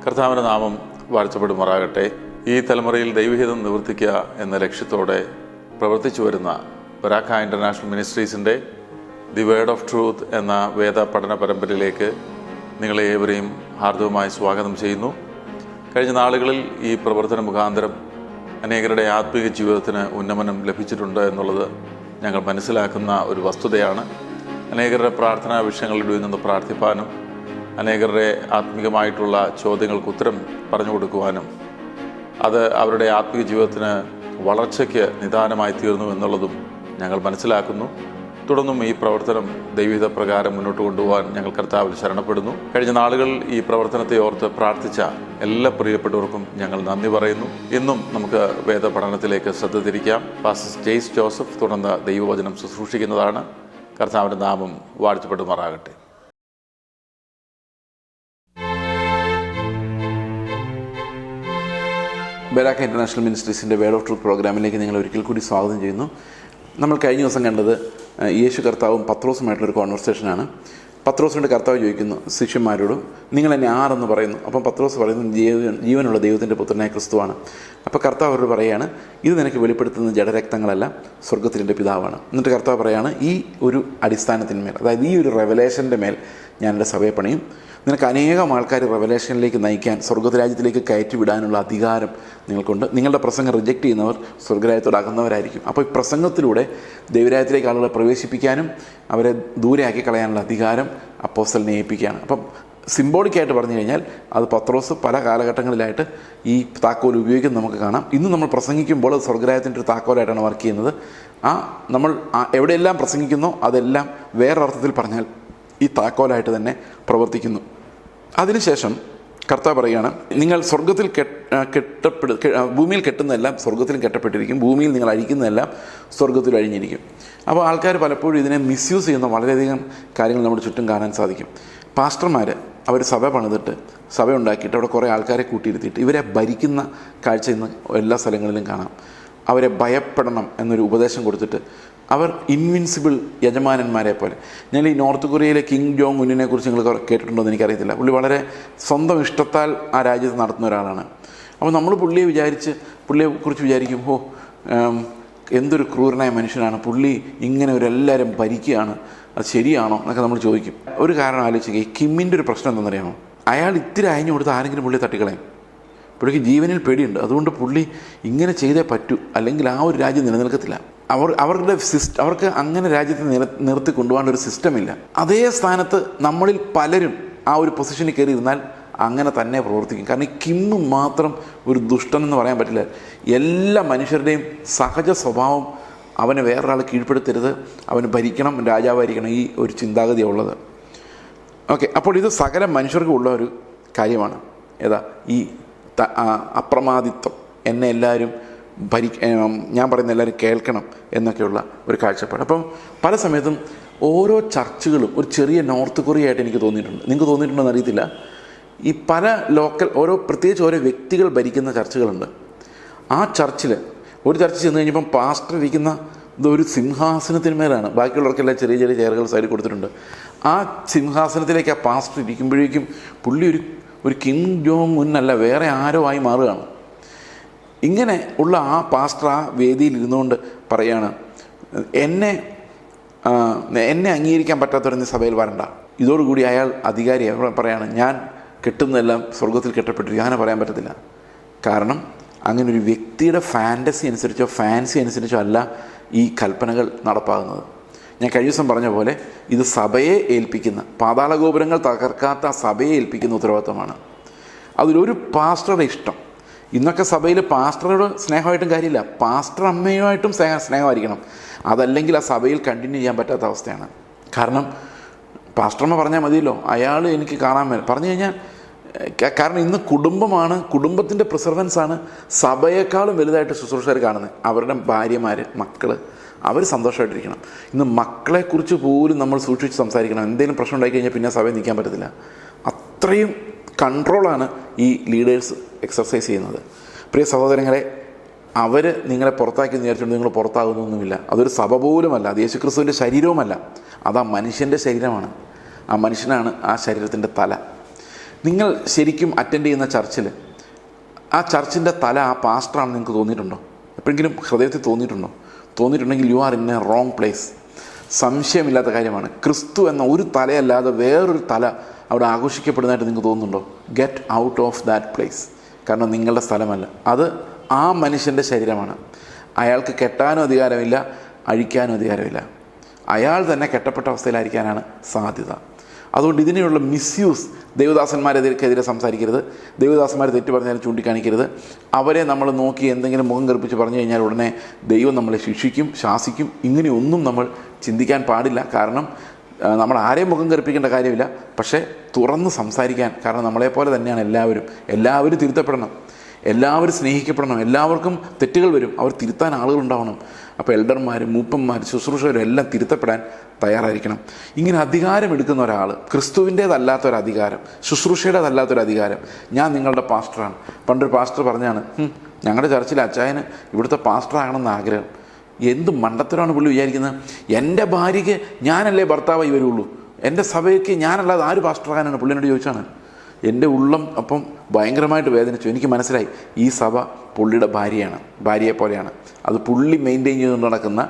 കർത്താവിൻ്റെ നാമം വാഴ്ത്തപ്പെടുമാറാകട്ടെ. ഈ തലമുറയിൽ ദൈവഹിതം നിവർത്തിക്കുക എന്ന ലക്ഷ്യത്തോടെ പ്രവർത്തിച്ചു വരുന്ന ബരാക്ക ഇൻ്റർനാഷണൽ മിനിസ്ട്രീസിൻ്റെ ദി വേർഡ് ഓഫ് ട്രൂത്ത് എന്ന വേദ പഠന പരമ്പരയിലേക്ക് നിങ്ങളെ ഏവരെയും ഹാർദവമായി സ്വാഗതം ചെയ്യുന്നു. കഴിഞ്ഞ നാളുകളിൽ ഈ പ്രവർത്തന മുഖാന്തരം അനേകരുടെ ആത്മീയ ജീവിതത്തിന് ഉന്നമനം ലഭിച്ചിട്ടുണ്ട് എന്നുള്ളത് ഞങ്ങൾ മനസ്സിലാക്കുന്ന ഒരു വസ്തുതയാണ്. അനേകരുടെ പ്രാർത്ഥനാ വിഷയങ്ങളിൽ നിന്ന് പ്രാർത്ഥിപ്പാനും അനേകരുടെ ആത്മീയമായിട്ടുള്ള ചോദ്യങ്ങൾക്ക് ഉത്തരം പറഞ്ഞു കൊടുക്കുവാനും അത് അവരുടെ ആത്മീയ ജീവിതത്തിന് വളർച്ചയ്ക്ക് നിദാനമായി തീർന്നു എന്നുള്ളതും ഞങ്ങൾ മനസ്സിലാക്കുന്നു. തുടർന്നും ഈ പ്രവർത്തനം ദൈവഹിത പ്രകാരം മുന്നോട്ട് കൊണ്ടുപോകാൻ ഞങ്ങൾ കർത്താവിൽ ശരണപ്പെടുന്നു. കഴിഞ്ഞ നാളുകൾ ഈ പ്രവർത്തനത്തെ ഓർത്ത് പ്രാർത്ഥിച്ച എല്ലാ പ്രിയപ്പെട്ടവർക്കും ഞങ്ങൾ നന്ദി പറയുന്നു. ഇന്നും നമുക്ക് വേദ പഠനത്തിലേക്ക് ശ്രദ്ധ തിരിക്കാം. പാസ്റ്റർ ജെയ്സ് ജോസഫ് തുടർന്ന് ദൈവവചനം ശുശ്രൂഷിക്കുന്നതാണ്. കർത്താവിൻ്റെ നാമം വാഴ്ത്തപ്പെടുമാറാകട്ടെ. ബരാക്ക ഇൻ്റർനാഷണൽ മിനിസ്ട്രീസിൻ്റെ വേർഡ് ഓഫ് ട്രൂത്ത് പ്രോഗ്രാമിലേക്ക് നിങ്ങൾ ഒരിക്കൽ കൂടി സ്വാഗതം ചെയ്യുന്നു. നമ്മൾ കഴിഞ്ഞ ദിവസം കണ്ടത് യേശു കർത്താവും പത്രോസുമായിട്ടുള്ളൊരു കോൺവെർസേഷനാണ്. പത്രോസിൻ്റെ കർത്താവ് ചോദിക്കുന്നു ശിഷ്യന്മാരോട്, നിങ്ങൾ എന്നെ ആരെന്ന് പറയുന്നു? അപ്പം പത്രോസ് പറയുന്നത് ജീവനുള്ള ദൈവത്തിൻ്റെ പുത്രനായ ക്രിസ്തുവാണ്. അപ്പോൾ കർത്താവ് അവരോട് പറയുകയാണ്, ഇത് നിനക്ക് വെളിപ്പെടുത്തുന്ന ജഡരക്തങ്ങളല്ല, സ്വർഗത്തിൻ്റെ പിതാവാണ്. എന്നിട്ട് കർത്താവ് പറയുകയാണ്, ഈ ഒരു അടിസ്ഥാനത്തിന്മേൽ, അതായത് ഈ ഒരു റെവലേഷൻ്റെ മേൽ ഞാൻ എൻ്റെ സഭയെ പണിയും. നിനക്ക് അനേകം ആൾക്കാർ റെവലേഷനിലേക്ക് നയിക്കാൻ, സ്വർഗ്ഗരാജ്യത്തിലേക്ക് കയറ്റി വിടാനുള്ള അധികാരം നിങ്ങൾക്കുണ്ട്. നിങ്ങളുടെ പ്രസംഗം റിജക്റ്റ് ചെയ്യുന്നവർ സ്വർഗ്ഗരാജ്യത്തോടാകുന്നവരായിരിക്കും. അപ്പോൾ ഈ പ്രസംഗത്തിലൂടെ ദൈവരാജ്യത്തിലേക്ക് ആളുകളെ പ്രവേശിപ്പിക്കാനും അവരെ ദൂരെയാക്കി കളയാനുള്ള അധികാരം അപ്പോസ്തലനെ ഏൽപ്പിക്കുകയാണ്. അപ്പം സിംബോളിക്കായിട്ട് പറഞ്ഞു കഴിഞ്ഞാൽ അത് പത്രോസ് പല കാലഘട്ടങ്ങളിലായിട്ട് ഈ താക്കോൽ ഉപയോഗിക്കുന്നത് നമുക്ക് കാണാം. ഇന്ന് നമ്മൾ പ്രസംഗിക്കുമ്പോൾ അത് സ്വർഗ്ഗരാജ്യത്തിൻ്റെ ഒരു താക്കോലായിട്ടാണ് വർക്ക് ചെയ്യുന്നത്. നമ്മൾ എവിടെയെല്ലാം പ്രസംഗിക്കുന്നോ അതെല്ലാം വേറൊരർത്ഥത്തിൽ പറഞ്ഞാൽ ഈ താക്കോലായിട്ട് തന്നെ പ്രവർത്തിക്കുന്നു. അതിനുശേഷം കർത്താവ് പറയുകയാണ്, നിങ്ങൾ സ്വർഗത്തിൽ ഭൂമിയിൽ കെട്ടുന്നതെല്ലാം സ്വർഗത്തിലും കെട്ടപ്പെട്ടിരിക്കും, ഭൂമിയിൽ നിങ്ങൾ അഴിക്കുന്നതെല്ലാം സ്വർഗത്തിൽ അഴിഞ്ഞിരിക്കും. അപ്പോൾ ആൾക്കാർ പലപ്പോഴും ഇതിനെ മിസ്യൂസ് ചെയ്യുന്ന വളരെയധികം കാര്യങ്ങൾ നമ്മുടെ ചുറ്റും കാണാൻ സാധിക്കും. പാസ്റ്റർമാർ അവർ സഭ പണിതിട്ട്, സഭ ഉണ്ടാക്കിയിട്ട് അവിടെ കുറേ ആൾക്കാരെ കൂട്ടിയിരുത്തിയിട്ട് ഇവരെ ഭരിക്കുന്ന കാഴ്ച ഇന്ന് എല്ലാ സ്ഥലങ്ങളിലും കാണാം. അവരെ ഭയപ്പെടണം എന്നൊരു ഉപദേശം കൊടുത്തിട്ട് അവർ ഇൻവിൻസിബിൾ യജമാനന്മാരെ പോലെ. ഞാൻ ഈ നോർത്ത് കൊറിയയിലെ കിങ് ജോങ് ഉന്നിനെ കുറിച്ച് നിങ്ങൾ കേട്ടിട്ടുണ്ടോ എന്ന് എനിക്കറിയത്തില്ല. പുള്ളി വളരെ സ്വന്തം ഇഷ്ടത്താൽ ആ രാജ്യത്ത് നടത്തുന്ന ഒരാളാണ്. അപ്പോൾ നമ്മൾ പുള്ളിയെക്കുറിച്ച് വിചാരിക്കും, എന്തൊരു ക്രൂരനായ മനുഷ്യനാണ് പുള്ളി, ഇങ്ങനെ എല്ലാവരും ഭരിക്കുകയാണ്, അത് ശരിയാണോ എന്നൊക്കെ നമ്മൾ ചോദിക്കും. ഒരു കാരണം ആലോചിക്കുക, ഈ കിമ്മിൻ്റെ ഒരു പ്രശ്നം എന്താണെന്നറിയാമോ? അയാൾ ഇത്തിരി അയഞ്ഞു കൊടുത്ത് ആരെങ്കിലും പുള്ളിയെ തട്ടിക്കളയും. പുള്ളിക്ക് ജീവനിൽ പേടിയുണ്ട്. അതുകൊണ്ട് പുള്ളി ഇങ്ങനെ ചെയ്തേ പറ്റൂ, അല്ലെങ്കിൽ ആ ഒരു രാജ്യം നിലനിൽക്കത്തില്ല. അവർക്ക് അങ്ങനെ രാജ്യത്തെ നിർത്തി കൊണ്ടുപോകാനുള്ള ഒരു സിസ്റ്റമില്ല. അതേ സ്ഥാനത്ത് നമ്മളിൽ പലരും ആ ഒരു പൊസിഷനിൽ കയറി ഇരുന്നാൽ അങ്ങനെ തന്നെ പ്രവർത്തിക്കും. കാരണം ഈ കിമ്മ് മാത്രം ഒരു ദുഷ്ടനെന്ന് പറയാൻ പറ്റില്ല. എല്ലാ മനുഷ്യരുടെയും സഹജ സ്വഭാവം അവനെ വേറൊരാൾ കീഴ്പ്പെടുത്തരുത്, അവന് ഭരിക്കണം, രാജാവായിരിക്കണം, ഈ ഒരു ചിന്താഗതിയാണ് ഉള്ളത്. ഓക്കെ, അപ്പോൾ ഇത് സകല മനുഷ്യർക്കും ഉള്ള ഒരു കാര്യമാണ്. ഈ അപ്രമാദിത്വം, എന്നെ എല്ലാവരും ഞാൻ പറയുന്ന എല്ലാവരും കേൾക്കണം എന്നൊക്കെയുള്ള ഒരു കാഴ്ചപ്പാട്. അപ്പം പല സമയത്തും ഓരോ ചർച്ചുകളും ഒരു ചെറിയ നോർത്ത് കൊറിയ ആയിട്ട് എനിക്ക് തോന്നിയിട്ടുണ്ട്. നിങ്ങൾക്ക് തോന്നിയിട്ടുണ്ടോയെന്ന് അറിയത്തില്ല. ഈ പല പ്രത്യേകിച്ച് ഓരോ വ്യക്തികൾ ഭരിക്കുന്ന ചർച്ചുകളുണ്ട്. ആ ചർച്ചിൽ ഒരു ചർച്ച് ചെന്ന് കഴിഞ്ഞപ്പം പാസ്റ്റർ ഇരിക്കുന്ന ഒരു സിംഹാസനത്തിന്മേലാണ്. ബാക്കിയുള്ളവർക്കെല്ലാം ചെറിയ ചെറിയ ചെയറുകൾ സൈഡിൽ കൊടുത്തിട്ടുണ്ട്. ആ സിംഹാസനത്തിലേക്ക് ആ പാസ്റ്റർ ഇരിക്കുമ്പോഴേക്കും പുള്ളി ഒരു കിങ് ജോങ് ഉന്നല്ല, വേറെ ആരോ ആയി മാറുകയാണ്. ഇങ്ങനെ ഉള്ള ആ പാസ്റ്റർ ആ വേദിയിൽ ഇരുന്നുകൊണ്ട് പറയാണ്, എന്നെ അംഗീകരിക്കാൻ പറ്റാത്തവരെന്ന് സഭയിൽ വരണ്ട. ഇതോടുകൂടി അയാൾ അധികാരിയാണ് പറയാണ്, ഞാൻ കെട്ടുന്നതെല്ലാം സ്വർഗത്തിൽ കെട്ടപ്പെട്ടിരിക്കും. അങ്ങനെ പറയാൻ പറ്റത്തില്ല. കാരണം അങ്ങനെ ഒരു വ്യക്തിയുടെ ഫാൻസി അനുസരിച്ചോ അല്ല ഈ കൽപ്പനകൾ നടപ്പാകുന്നത്. ഞാൻ കഴിഞ്ഞ ദിവസം പറഞ്ഞ പോലെ ഇത് സഭയെ ഏൽപ്പിക്കുന്ന, പാതാള ഗോപുരങ്ങൾ തകർക്കാത്ത സഭയെ ഏൽപ്പിക്കുന്ന ഉത്തരവാദിത്തമാണ്. അതിലൊരു പാസ്റ്ററുടെ ഇഷ്ടം. ഇന്നൊക്കെ സഭയിൽ പാസ്റ്ററോട് സ്നേഹമായിട്ടും കാര്യമില്ല, പാസ്റ്റർ അമ്മയുമായിട്ടും സ്നേഹമായിരിക്കണം. അതല്ലെങ്കിൽ ആ സഭയിൽ കണ്ടിന്യൂ ചെയ്യാൻ പറ്റാത്ത അവസ്ഥയാണ്. കാരണം പാസ്റ്റർമ്മ പറഞ്ഞാൽ മതിയല്ലോ, അയാൾ എനിക്ക് കാണാൻ പറഞ്ഞു കഴിഞ്ഞാൽ. കാരണം ഇന്ന് കുടുംബത്തിൻ്റെ പ്രിസർവൻസാണ് സഭയേക്കാളും വലുതായിട്ട് ശുശ്രൂഷകർ കാണുന്നത്. അവരുടെ ഭാര്യമാർ, മക്കൾ, അവർ സന്തോഷമായിട്ടിരിക്കണം. ഇന്ന് മക്കളെക്കുറിച്ച് പോലും നമ്മൾ സൂക്ഷിച്ച് സംസാരിക്കണം. എന്തെങ്കിലും പ്രശ്നം ഉണ്ടായി കഴിഞ്ഞാൽ പിന്നെ സഭയിൽ നിൽക്കാൻ പറ്റത്തില്ല. അത്രയും കൺട്രോളാണ് ഈ ലീഡേഴ്സ് എക്സർസൈസ് ചെയ്യുന്നത്. പ്രിയ സഹോദരങ്ങളെ, അവർ നിങ്ങളെ പുറത്താക്കി വിചാരിച്ചുകൊണ്ട് നിങ്ങൾ പുറത്താകുന്നൊന്നുമില്ല. അതൊരു സഭ പോലുമല്ല, അത് യേശുക്രിസ്തുവിൻ്റെ ശരീരവുമല്ല, അത് ആ മനുഷ്യൻ്റെ ശരീരമാണ്. ആ മനുഷ്യനാണ് ആ ശരീരത്തിൻ്റെ തല. നിങ്ങൾ ശരിക്കും അറ്റൻഡ് ചെയ്യുന്ന ചർച്ചിൽ ആ ചർച്ചിൻ്റെ തല ആ പാസ്റ്ററാണെന്ന് നിങ്ങൾക്ക് തോന്നിയിട്ടുണ്ടോ? എപ്പോഴെങ്കിലും ഹൃദയത്തിൽ തോന്നിയിട്ടുണ്ടെങ്കിൽ you are in a wrong place. സംശയമില്ലാത്ത കാര്യമാണ്. ക്രിസ്തു എന്ന ഒരു തലയല്ലാതെ വേറൊരു തല അവിടെ ആഘോഷിക്കപ്പെടുന്നതായിട്ട് നിങ്ങൾക്ക് തോന്നുന്നുണ്ടോ? Get out of that place. കാരണം നിങ്ങളുടെ സ്ഥലമല്ല അത്. ആ മനുഷ്യൻ്റെ ശരീരമാണ്. അയാൾക്ക് കെട്ടാനും അധികാരമില്ല, അഴിക്കാനും അധികാരമില്ല. അയാൾ തന്നെ കെട്ടപ്പെട്ട അവസ്ഥയിലായിരിക്കാനാണ് സാധ്യത. അതുകൊണ്ട് ഇതിനെയുള്ള മിസ്യൂസ് ദൈവദാസന്മാരെതിരെ സംസാരിക്കരുത്. ദൈവദാസന്മാർ തെറ്റ് പറഞ്ഞാലും ചൂണ്ടിക്കാണിക്കരുത്. അവരെ നമ്മൾ നോക്കി എന്തെങ്കിലും മുഖം കറുപ്പിച്ച് പറഞ്ഞു കഴിഞ്ഞാൽ ഉടനെ ദൈവം നമ്മളെ ശിക്ഷിക്കും, ശാസിക്കും. ഇങ്ങനെയൊന്നും നമ്മൾ ചിന്തിക്കാൻ പാടില്ല. കാരണം നമ്മൾ ആരെയും മുഖം കറുപ്പിക്കേണ്ട കാര്യമില്ല. പക്ഷേ തുറന്ന് സംസാരിക്കാൻ, കാരണം നമ്മളെപ്പോലെ തന്നെയാണ് എല്ലാവരും തിരുത്തപ്പെടണം, എല്ലാവരും സ്നേഹിക്കപ്പെടണം. എല്ലാവർക്കും തെറ്റുകൾ വരും, അവർ തിരുത്താൻ ആളുകളുണ്ടാവണം. അപ്പോൾ എൽഡർമാരും മൂപ്പന്മാരും ശുശ്രൂഷകരും എല്ലാം തിരുത്തപ്പെടാൻ തയ്യാറായിരിക്കണം. ഇങ്ങനെ അധികാരം എടുക്കുന്ന ഒരാൾ, ക്രിസ്തുവിൻ്റേതല്ലാത്തൊരധികാരം, ശുശ്രൂഷയുടേതല്ലാത്തൊരധികാരം, ഞാൻ നിങ്ങളുടെ പാസ്റ്ററാണ്. പണ്ടൊരു പാസ്റ്റർ പറഞ്ഞാണ്, ഞങ്ങളുടെ ചർച്ചിലെ അച്ചായന് ഇവിടുത്തെ പാസ്റ്ററാകണമെന്ന് ആഗ്രഹം. എന്ത് മണ്ടത്തരമാണ് പുള്ളി വിചാരിക്കുന്നത്? എൻ്റെ ഭാര്യയ്ക്ക് ഞാനല്ലേ ഭർത്താവായി വരുള്ളൂ, എൻ്റെ സഭയ്ക്ക് ഞാനല്ലാതെ ആര് പാസ്റ്ററാകാനാണ്? പുള്ളിനോട് ചോദിച്ചാണ്. എൻ്റെ ഉള്ളം അപ്പം ഭയങ്കരമായിട്ട് വേദനിച്ചു. എനിക്ക് മനസ്സിലായി ഈ സഭ പുള്ളിയുടെ ഭാര്യയെ പോലെയാണ്. അത് പുള്ളി മെയിൻറ്റെയിൻ ചെയ്തുകൊണ്ട് നടക്കുന്ന,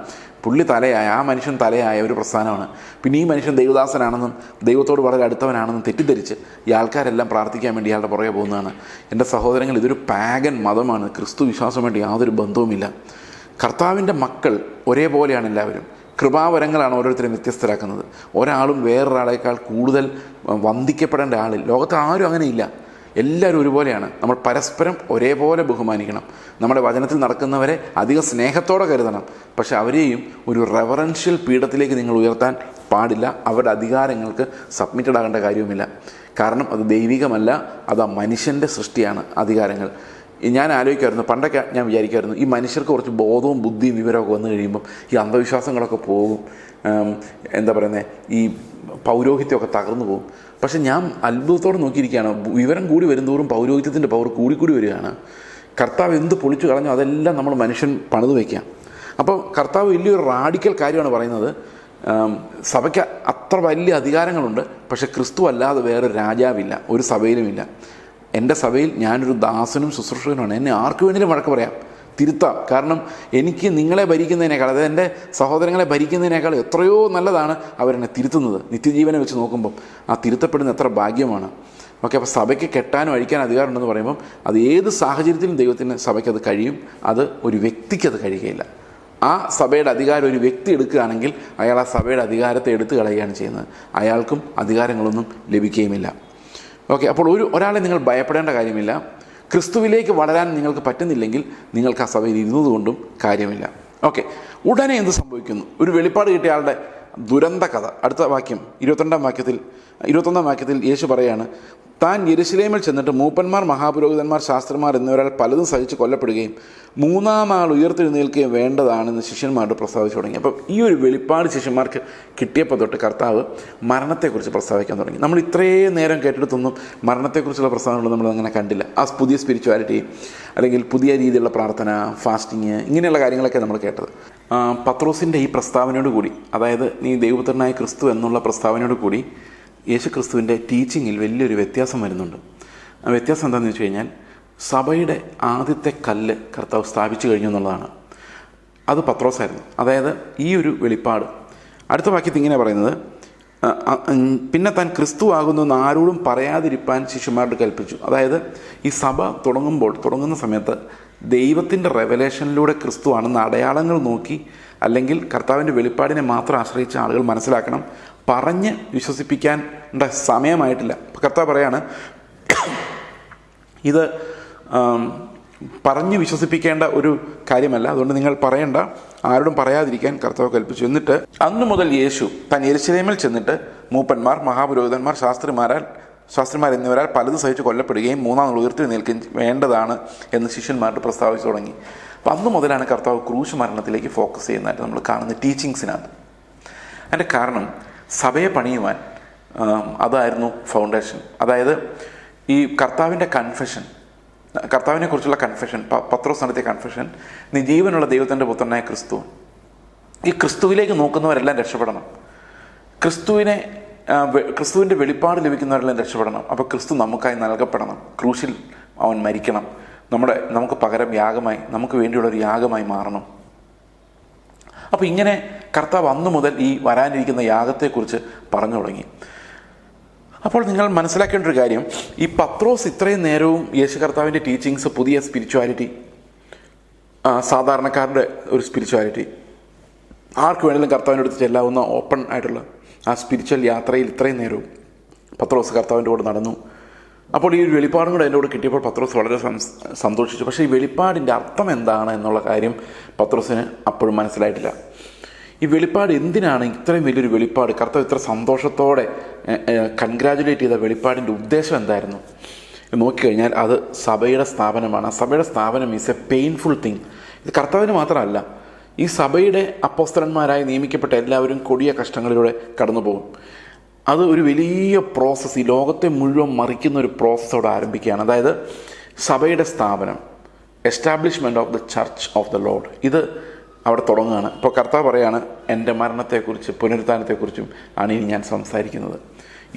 പുള്ളി തലയായ, ആ മനുഷ്യൻ തലയായ ഒരു പ്രസ്ഥാനമാണ്. പിന്നെ ഈ മനുഷ്യൻ ദൈവദാസനാണെന്നും ദൈവത്തോട് വളരെ അടുത്തവനാണെന്നും തെറ്റിദ്ധരിച്ച് ഈ ആൾക്കാരെല്ലാം പ്രാർത്ഥിക്കാൻ വേണ്ടി ഇയാളുടെ പുറകെ പോകുന്നതാണ്. എൻ്റെ സഹോദരങ്ങൾ, ഇതൊരു പാഗൻ മതമാണ്. ക്രിസ്തു വിശ്വാസവുമായിട്ട് യാതൊരു ബന്ധവുമില്ല. കർത്താവിൻ്റെ മക്കൾ ഒരേപോലെയാണ് എല്ലാവരും. കൃപാവരങ്ങളാണ് ഓരോരുത്തരും വ്യത്യസ്തരാക്കുന്നത്. ഒരാളും വേറൊരാളേക്കാൾ കൂടുതൽ വന്ദിക്കപ്പെടേണ്ട ആളിൽ ലോകത്ത് ആരും അങ്ങനെയില്ല. എല്ലാവരും ഒരുപോലെയാണ്. നമ്മൾ പരസ്പരം ഒരേപോലെ ബഹുമാനിക്കണം. നമ്മുടെ വചനത്തിൽ നടക്കുന്നവരെ അധിക സ്നേഹത്തോടെ കരുതണം. പക്ഷെ അവരെയും ഒരു റെവറൻഷ്യൽ പീഠത്തിലേക്ക് നിങ്ങൾ ഉയർത്താൻ പാടില്ല. അവരുടെ അധികാരങ്ങൾക്ക് സബ്മിറ്റഡ് ആകേണ്ട കാര്യവുമില്ല. കാരണം അത് ദൈവികമല്ല, അത് ആ മനുഷ്യൻ്റെ സൃഷ്ടിയാണ് അധികാരങ്ങൾ. ഞാൻ ആലോചിക്കുമായിരുന്നു, പണ്ടൊക്കെ ഞാൻ വിചാരിക്കുമായിരുന്നു, ഈ മനുഷ്യർക്ക് കുറച്ച് ബോധവും ബുദ്ധിയും വിവരമൊക്കെ വന്നു കഴിയുമ്പം ഈ അന്ധവിശ്വാസങ്ങളൊക്കെ പോകും, എന്താ പറയുന്നത്, ഈ പൗരോഹിത്യമൊക്കെ തകർന്നു പോകും. പക്ഷെ ഞാൻ അത്ഭുതത്തോടെ നോക്കിയിരിക്കുകയാണ്. വിവരം കൂടി വരുന്തോറും പൗരോഹിത്യത്തിൻ്റെ പവർ കൂടിക്കൂടി വരികയാണ്. കർത്താവ് എന്ത് പൊളിച്ചു കളഞ്ഞോ അതെല്ലാം നമ്മൾ മനുഷ്യൻ പണിത് വയ്ക്കാം. അപ്പോൾ കർത്താവ് വലിയൊരു റാഡിക്കൽ കാര്യമാണ് പറയുന്നത്. സഭയ്ക്ക് അത്ര വലിയ അധികാരങ്ങളുണ്ട്, പക്ഷെ ക്രിസ്തു അല്ലാതെ വേറെ രാജാവില്ല, ഒരു സഭയിലുമില്ല. എൻ്റെ സഭയിൽ ഞാനൊരു ദാസനും ശുശ്രൂഷകനുമാണ്. എന്നെ ആർക്ക് വേണമെങ്കിലും വഴക്ക് പറയാം, തിരുത്താം. കാരണം എനിക്ക് നിങ്ങളെ ഭരിക്കുന്നതിനേക്കാൾ, അതായത് എൻ്റെ സഹോദരങ്ങളെ ഭരിക്കുന്നതിനേക്കാൾ എത്രയോ നല്ലതാണ് അവരെന്നെ തിരുത്തുന്നത്. നിത്യജീവനെ വെച്ച് നോക്കുമ്പം ആ തിരുത്തപ്പെടുന്ന എത്ര ഭാഗ്യമാണ്. ഓക്കെ, അപ്പോൾ സഭയ്ക്ക് കെട്ടാനും അഴിക്കാനും അധികാരമുണ്ടെന്ന് പറയുമ്പം അത് ഏത് സാഹചര്യത്തിലും ദൈവത്തിന് സഭയ്ക്ക് അത് കഴിയും. അത് ഒരു വ്യക്തിക്ക് അത് കഴിയുകയില്ല. ആ സഭയുടെ അധികാരം ഒരു വ്യക്തി എടുക്കുകയാണെങ്കിൽ അയാൾ ആ സഭയുടെ അധികാരത്തെ എടുത്തു കളയുകയാണ് ചെയ്യുന്നത്. അയാൾക്കും അധികാരങ്ങളൊന്നും ലഭിക്കുകയുമില്ല. ഓക്കെ, അപ്പോൾ ഒരാളെ നിങ്ങൾ ഭയപ്പെടേണ്ട കാര്യമില്ല. ക്രിസ്തുവിലേക്ക് വളരാൻ നിങ്ങൾക്ക് പറ്റുന്നില്ലെങ്കിൽ നിങ്ങൾക്ക് ആ സഭയിൽ ഇരുന്നത് കൊണ്ടും കാര്യമില്ല. ഓക്കെ, ഉടനെ എന്ത് സംഭവിക്കുന്നു? ഒരു വെളിപ്പാട് കിട്ടിയ ആളുടെ ദുരന്ത കഥ. അടുത്ത വാക്യം 21 വാക്യത്തിൽ യേശു പറയാണ്, താൻ യെരുശലേമിൽ ചെന്നിട്ട് മൂപ്പന്മാർ, മഹാപുരോഹിതന്മാർ, ശാസ്ത്രിമാർ എന്നിവരാൽ പലതും സഹിച്ച് കൊല്ലപ്പെടുകയും 3-ാം നാൾ ഉയർത്തെഴുന്നേൽക്കുകയും വേണ്ടതാണെന്ന് ശിഷ്യന്മാരോട് പ്രസ്താവിച്ചു തുടങ്ങി. അപ്പം ഈ ഒരു വെളിപ്പാട് ശിഷ്യന്മാർക്ക് കിട്ടിയപ്പോൾ തൊട്ട് കർത്താവ് മരണത്തെക്കുറിച്ച് പ്രസ്താവിക്കാൻ തുടങ്ങി. നമ്മൾ ഇത്രയും നേരം കേട്ടിടത്തൊന്നും മരണത്തെക്കുറിച്ചുള്ള പ്രസ്താവനകൾ നമ്മൾ അങ്ങനെ കണ്ടില്ല. ആ പുതിയ സ്പിരിച്വാലിറ്റി അല്ലെങ്കിൽ പുതിയ രീതിയിലുള്ള പ്രാർത്ഥന, ഫാസ്റ്റിങ്, ഇങ്ങനെയുള്ള കാര്യങ്ങളൊക്കെ നമ്മൾ കേട്ടത്. പത്രോസിൻ്റെ ഈ പ്രസ്താവനയോട് കൂടി, അതായത് നീ ദൈവപുത്രനായ ക്രിസ്തു എന്നുള്ള പ്രസ്താവനയോട് കൂടി യേശു ക്രിസ്തുവിൻ്റെ ടീച്ചിങ്ങിൽ വലിയൊരു വ്യത്യാസം വരുന്നുണ്ട്. ആ വ്യത്യാസം എന്താണെന്ന് വെച്ച് കഴിഞ്ഞാൽ, സഭയുടെ ആദ്യത്തെ കല്ല് കർത്താവ് സ്ഥാപിച്ചു കഴിഞ്ഞു എന്നുള്ളതാണ്. അത് പത്രോസായിരുന്നു. അതായത് ഈ ഒരു വെളിപ്പാട് അടുത്ത വാക്യത്തിൽ ഇങ്ങനെ പറയുന്നത്, പിന്നെ താൻ ക്രിസ്തു ആകുന്നു ആരോടും പറയാതിരിപ്പാൻ ശിഷ്യന്മാരോട് കൽപ്പിച്ചു. അതായത് ഈ സഭ തുടങ്ങുന്ന സമയത്ത് ദൈവത്തിൻ്റെ റെവലേഷനിലൂടെ ക്രിസ്തു ആണെന്ന് അടയാളങ്ങൾ നോക്കി, അല്ലെങ്കിൽ കർത്താവിൻ്റെ വെളിപ്പാടിനെ മാത്രം ആശ്രയിച്ച ആളുകൾ മനസ്സിലാക്കണം, പറഞ്ഞ് വിശ്വസിപ്പിക്കേണ്ട സമയമായിട്ടില്ല. കർത്താവ് പറയാണ്, ഇത് പറഞ്ഞ് വിശ്വസിപ്പിക്കേണ്ട ഒരു കാര്യമല്ല, അതുകൊണ്ട് നിങ്ങൾ പറയണ്ട, ആരോടും പറയാതിരിക്കാൻ കർത്താവ് കൽപ്പിച്ചു. എന്നിട്ട് അന്നു മുതൽ യേശു താൻ യെരുശലേമിൽ ചെന്നിട്ട് മൂപ്പന്മാർ, മഹാപുരോഹിതന്മാർ, ശാസ്ത്രിമാർ എന്നിവരാൽ പലതും സഹിച്ച് കൊല്ലപ്പെടുകയും 3-ാം നാൾ ഉയർത്തെഴുന്നേൽക്കുകയും വേണ്ടതാണ് എന്ന് ശിഷ്യന്മാരോട് പ്രസ്താവിച്ചു തുടങ്ങി. അപ്പം അന്നു മുതലാണ് കർത്താവ് ക്രൂശ് മരണത്തിലേക്ക് ഫോക്കസ് ചെയ്യുന്നതായിട്ട് നമ്മൾ കാണുന്ന ടീച്ചിങ്സിനകത്ത്. അതിൻ്റെ കാരണം സഭയെ പണിയുവാൻ അതായിരുന്നു ഫൗണ്ടേഷൻ. അതായത് ഈ കർത്താവിൻ്റെ കൺഫെഷൻ, കർത്താവിനെ കുറിച്ചുള്ള കൺഫെഷൻ, പത്രോസ് നടത്തിയ കൺഫെഷൻ, നീ ജീവനുള്ള ദൈവത്തിൻ്റെ പുത്രനായ ക്രിസ്തു. ഈ ക്രിസ്തുവിലേക്ക് നോക്കുന്നവരെല്ലാം രക്ഷപ്പെടണം. ക്രിസ്തുവിനെ ക്രിസ്തുവിൻ്റെ വെളിപ്പാട് ലഭിക്കുന്നവരെല്ലാം രക്ഷപ്പെടണം. അപ്പോൾ ക്രിസ്തു നമുക്കായി നൽകപ്പെടണം, ക്രൂശിൽ അവൻ മരിക്കണം, നമുക്ക് പകരം യാഗമായി, നമുക്ക് വേണ്ടിയുള്ളൊരു യാഗമായി മാറണം. അപ്പോൾ ഇങ്ങനെ കർത്താവ് അന്നു മുതൽ ഈ വരാനിരിക്കുന്ന യാഗത്തെക്കുറിച്ച് പറഞ്ഞു തുടങ്ങി. അപ്പോൾ നിങ്ങൾ മനസ്സിലാക്കേണ്ട ഒരു കാര്യം, ഈ പത്രോസ് ഇത്രയും നേരവും യേശു കർത്താവിൻ്റെ ടീച്ചിങ്സ്, പുതിയ സ്പിരിച്വാലിറ്റി, സാധാരണക്കാരുടെ ഒരു സ്പിരിച്വാലിറ്റി, ആർക്ക് വേണമെങ്കിലും കർത്താവിൻ്റെ അടുത്ത് ചെല്ലാവുന്ന ഓപ്പൺ ആയിട്ടുള്ള ആ സ്പിരിച്വൽ യാത്രയിൽ ഇത്രയും നേരവും പത്രോസ് കർത്താവിൻ്റെ കൂടെ നടന്നു. അപ്പോൾ ഈ ഒരു വെളിപ്പാടും കൂടെ എൻ്റെ കൂടെ കിട്ടിയപ്പോൾ പത്രോസ് വളരെ സന്തോഷിച്ചു. പക്ഷേ ഈ വെളിപ്പാടിൻ്റെ അർത്ഥം എന്താണ് എന്നുള്ള കാര്യം പത്രോസിന് അപ്പോഴും മനസ്സിലായിട്ടില്ല. ഈ വെളിപ്പാട് എന്തിനാണ് ഇത്രയും വലിയൊരു വെളിപ്പാട്, കർത്താവ് ഇത്ര സന്തോഷത്തോടെ കൺഗ്രാജുലേറ്റ് ചെയ്ത വെളിപ്പാടിൻ്റെ ഉദ്ദേശം എന്തായിരുന്നു നോക്കിക്കഴിഞ്ഞാൽ അത് സഭയുടെ സ്ഥാപനമാണ്. ആ സഭയുടെ സ്ഥാപനം ഈസ് എ പെയിൻഫുൾ തിങ്. ഇത് കർത്താവിന് മാത്രമല്ല, ഈ സഭയുടെ അപ്പോസ്തലന്മാരായി നിയമിക്കപ്പെട്ട എല്ലാവരും കൊടിയ കഷ്ടങ്ങളിലൂടെ കടന്നു പോകും. അത് ഒരു വലിയ പ്രോസസ്സ്, ഈ ലോകത്തെ മുഴുവൻ മറിക്കുന്ന ഒരു പ്രോസസ്സ് അവിടെ ആരംഭിക്കുകയാണ്. അതായത് സഭയുടെ സ്ഥാപനം, establishment of the church of the Lord, ഇത് അവിടെ തുടങ്ങുകയാണ്. ഇപ്പോൾ കർത്താവ് പറയാണ്, എൻ്റെ മരണത്തെക്കുറിച്ച് പുനരുത്ഥാനത്തെക്കുറിച്ചും ആണ് ഇനി ഞാൻ സംസാരിക്കുന്നത്.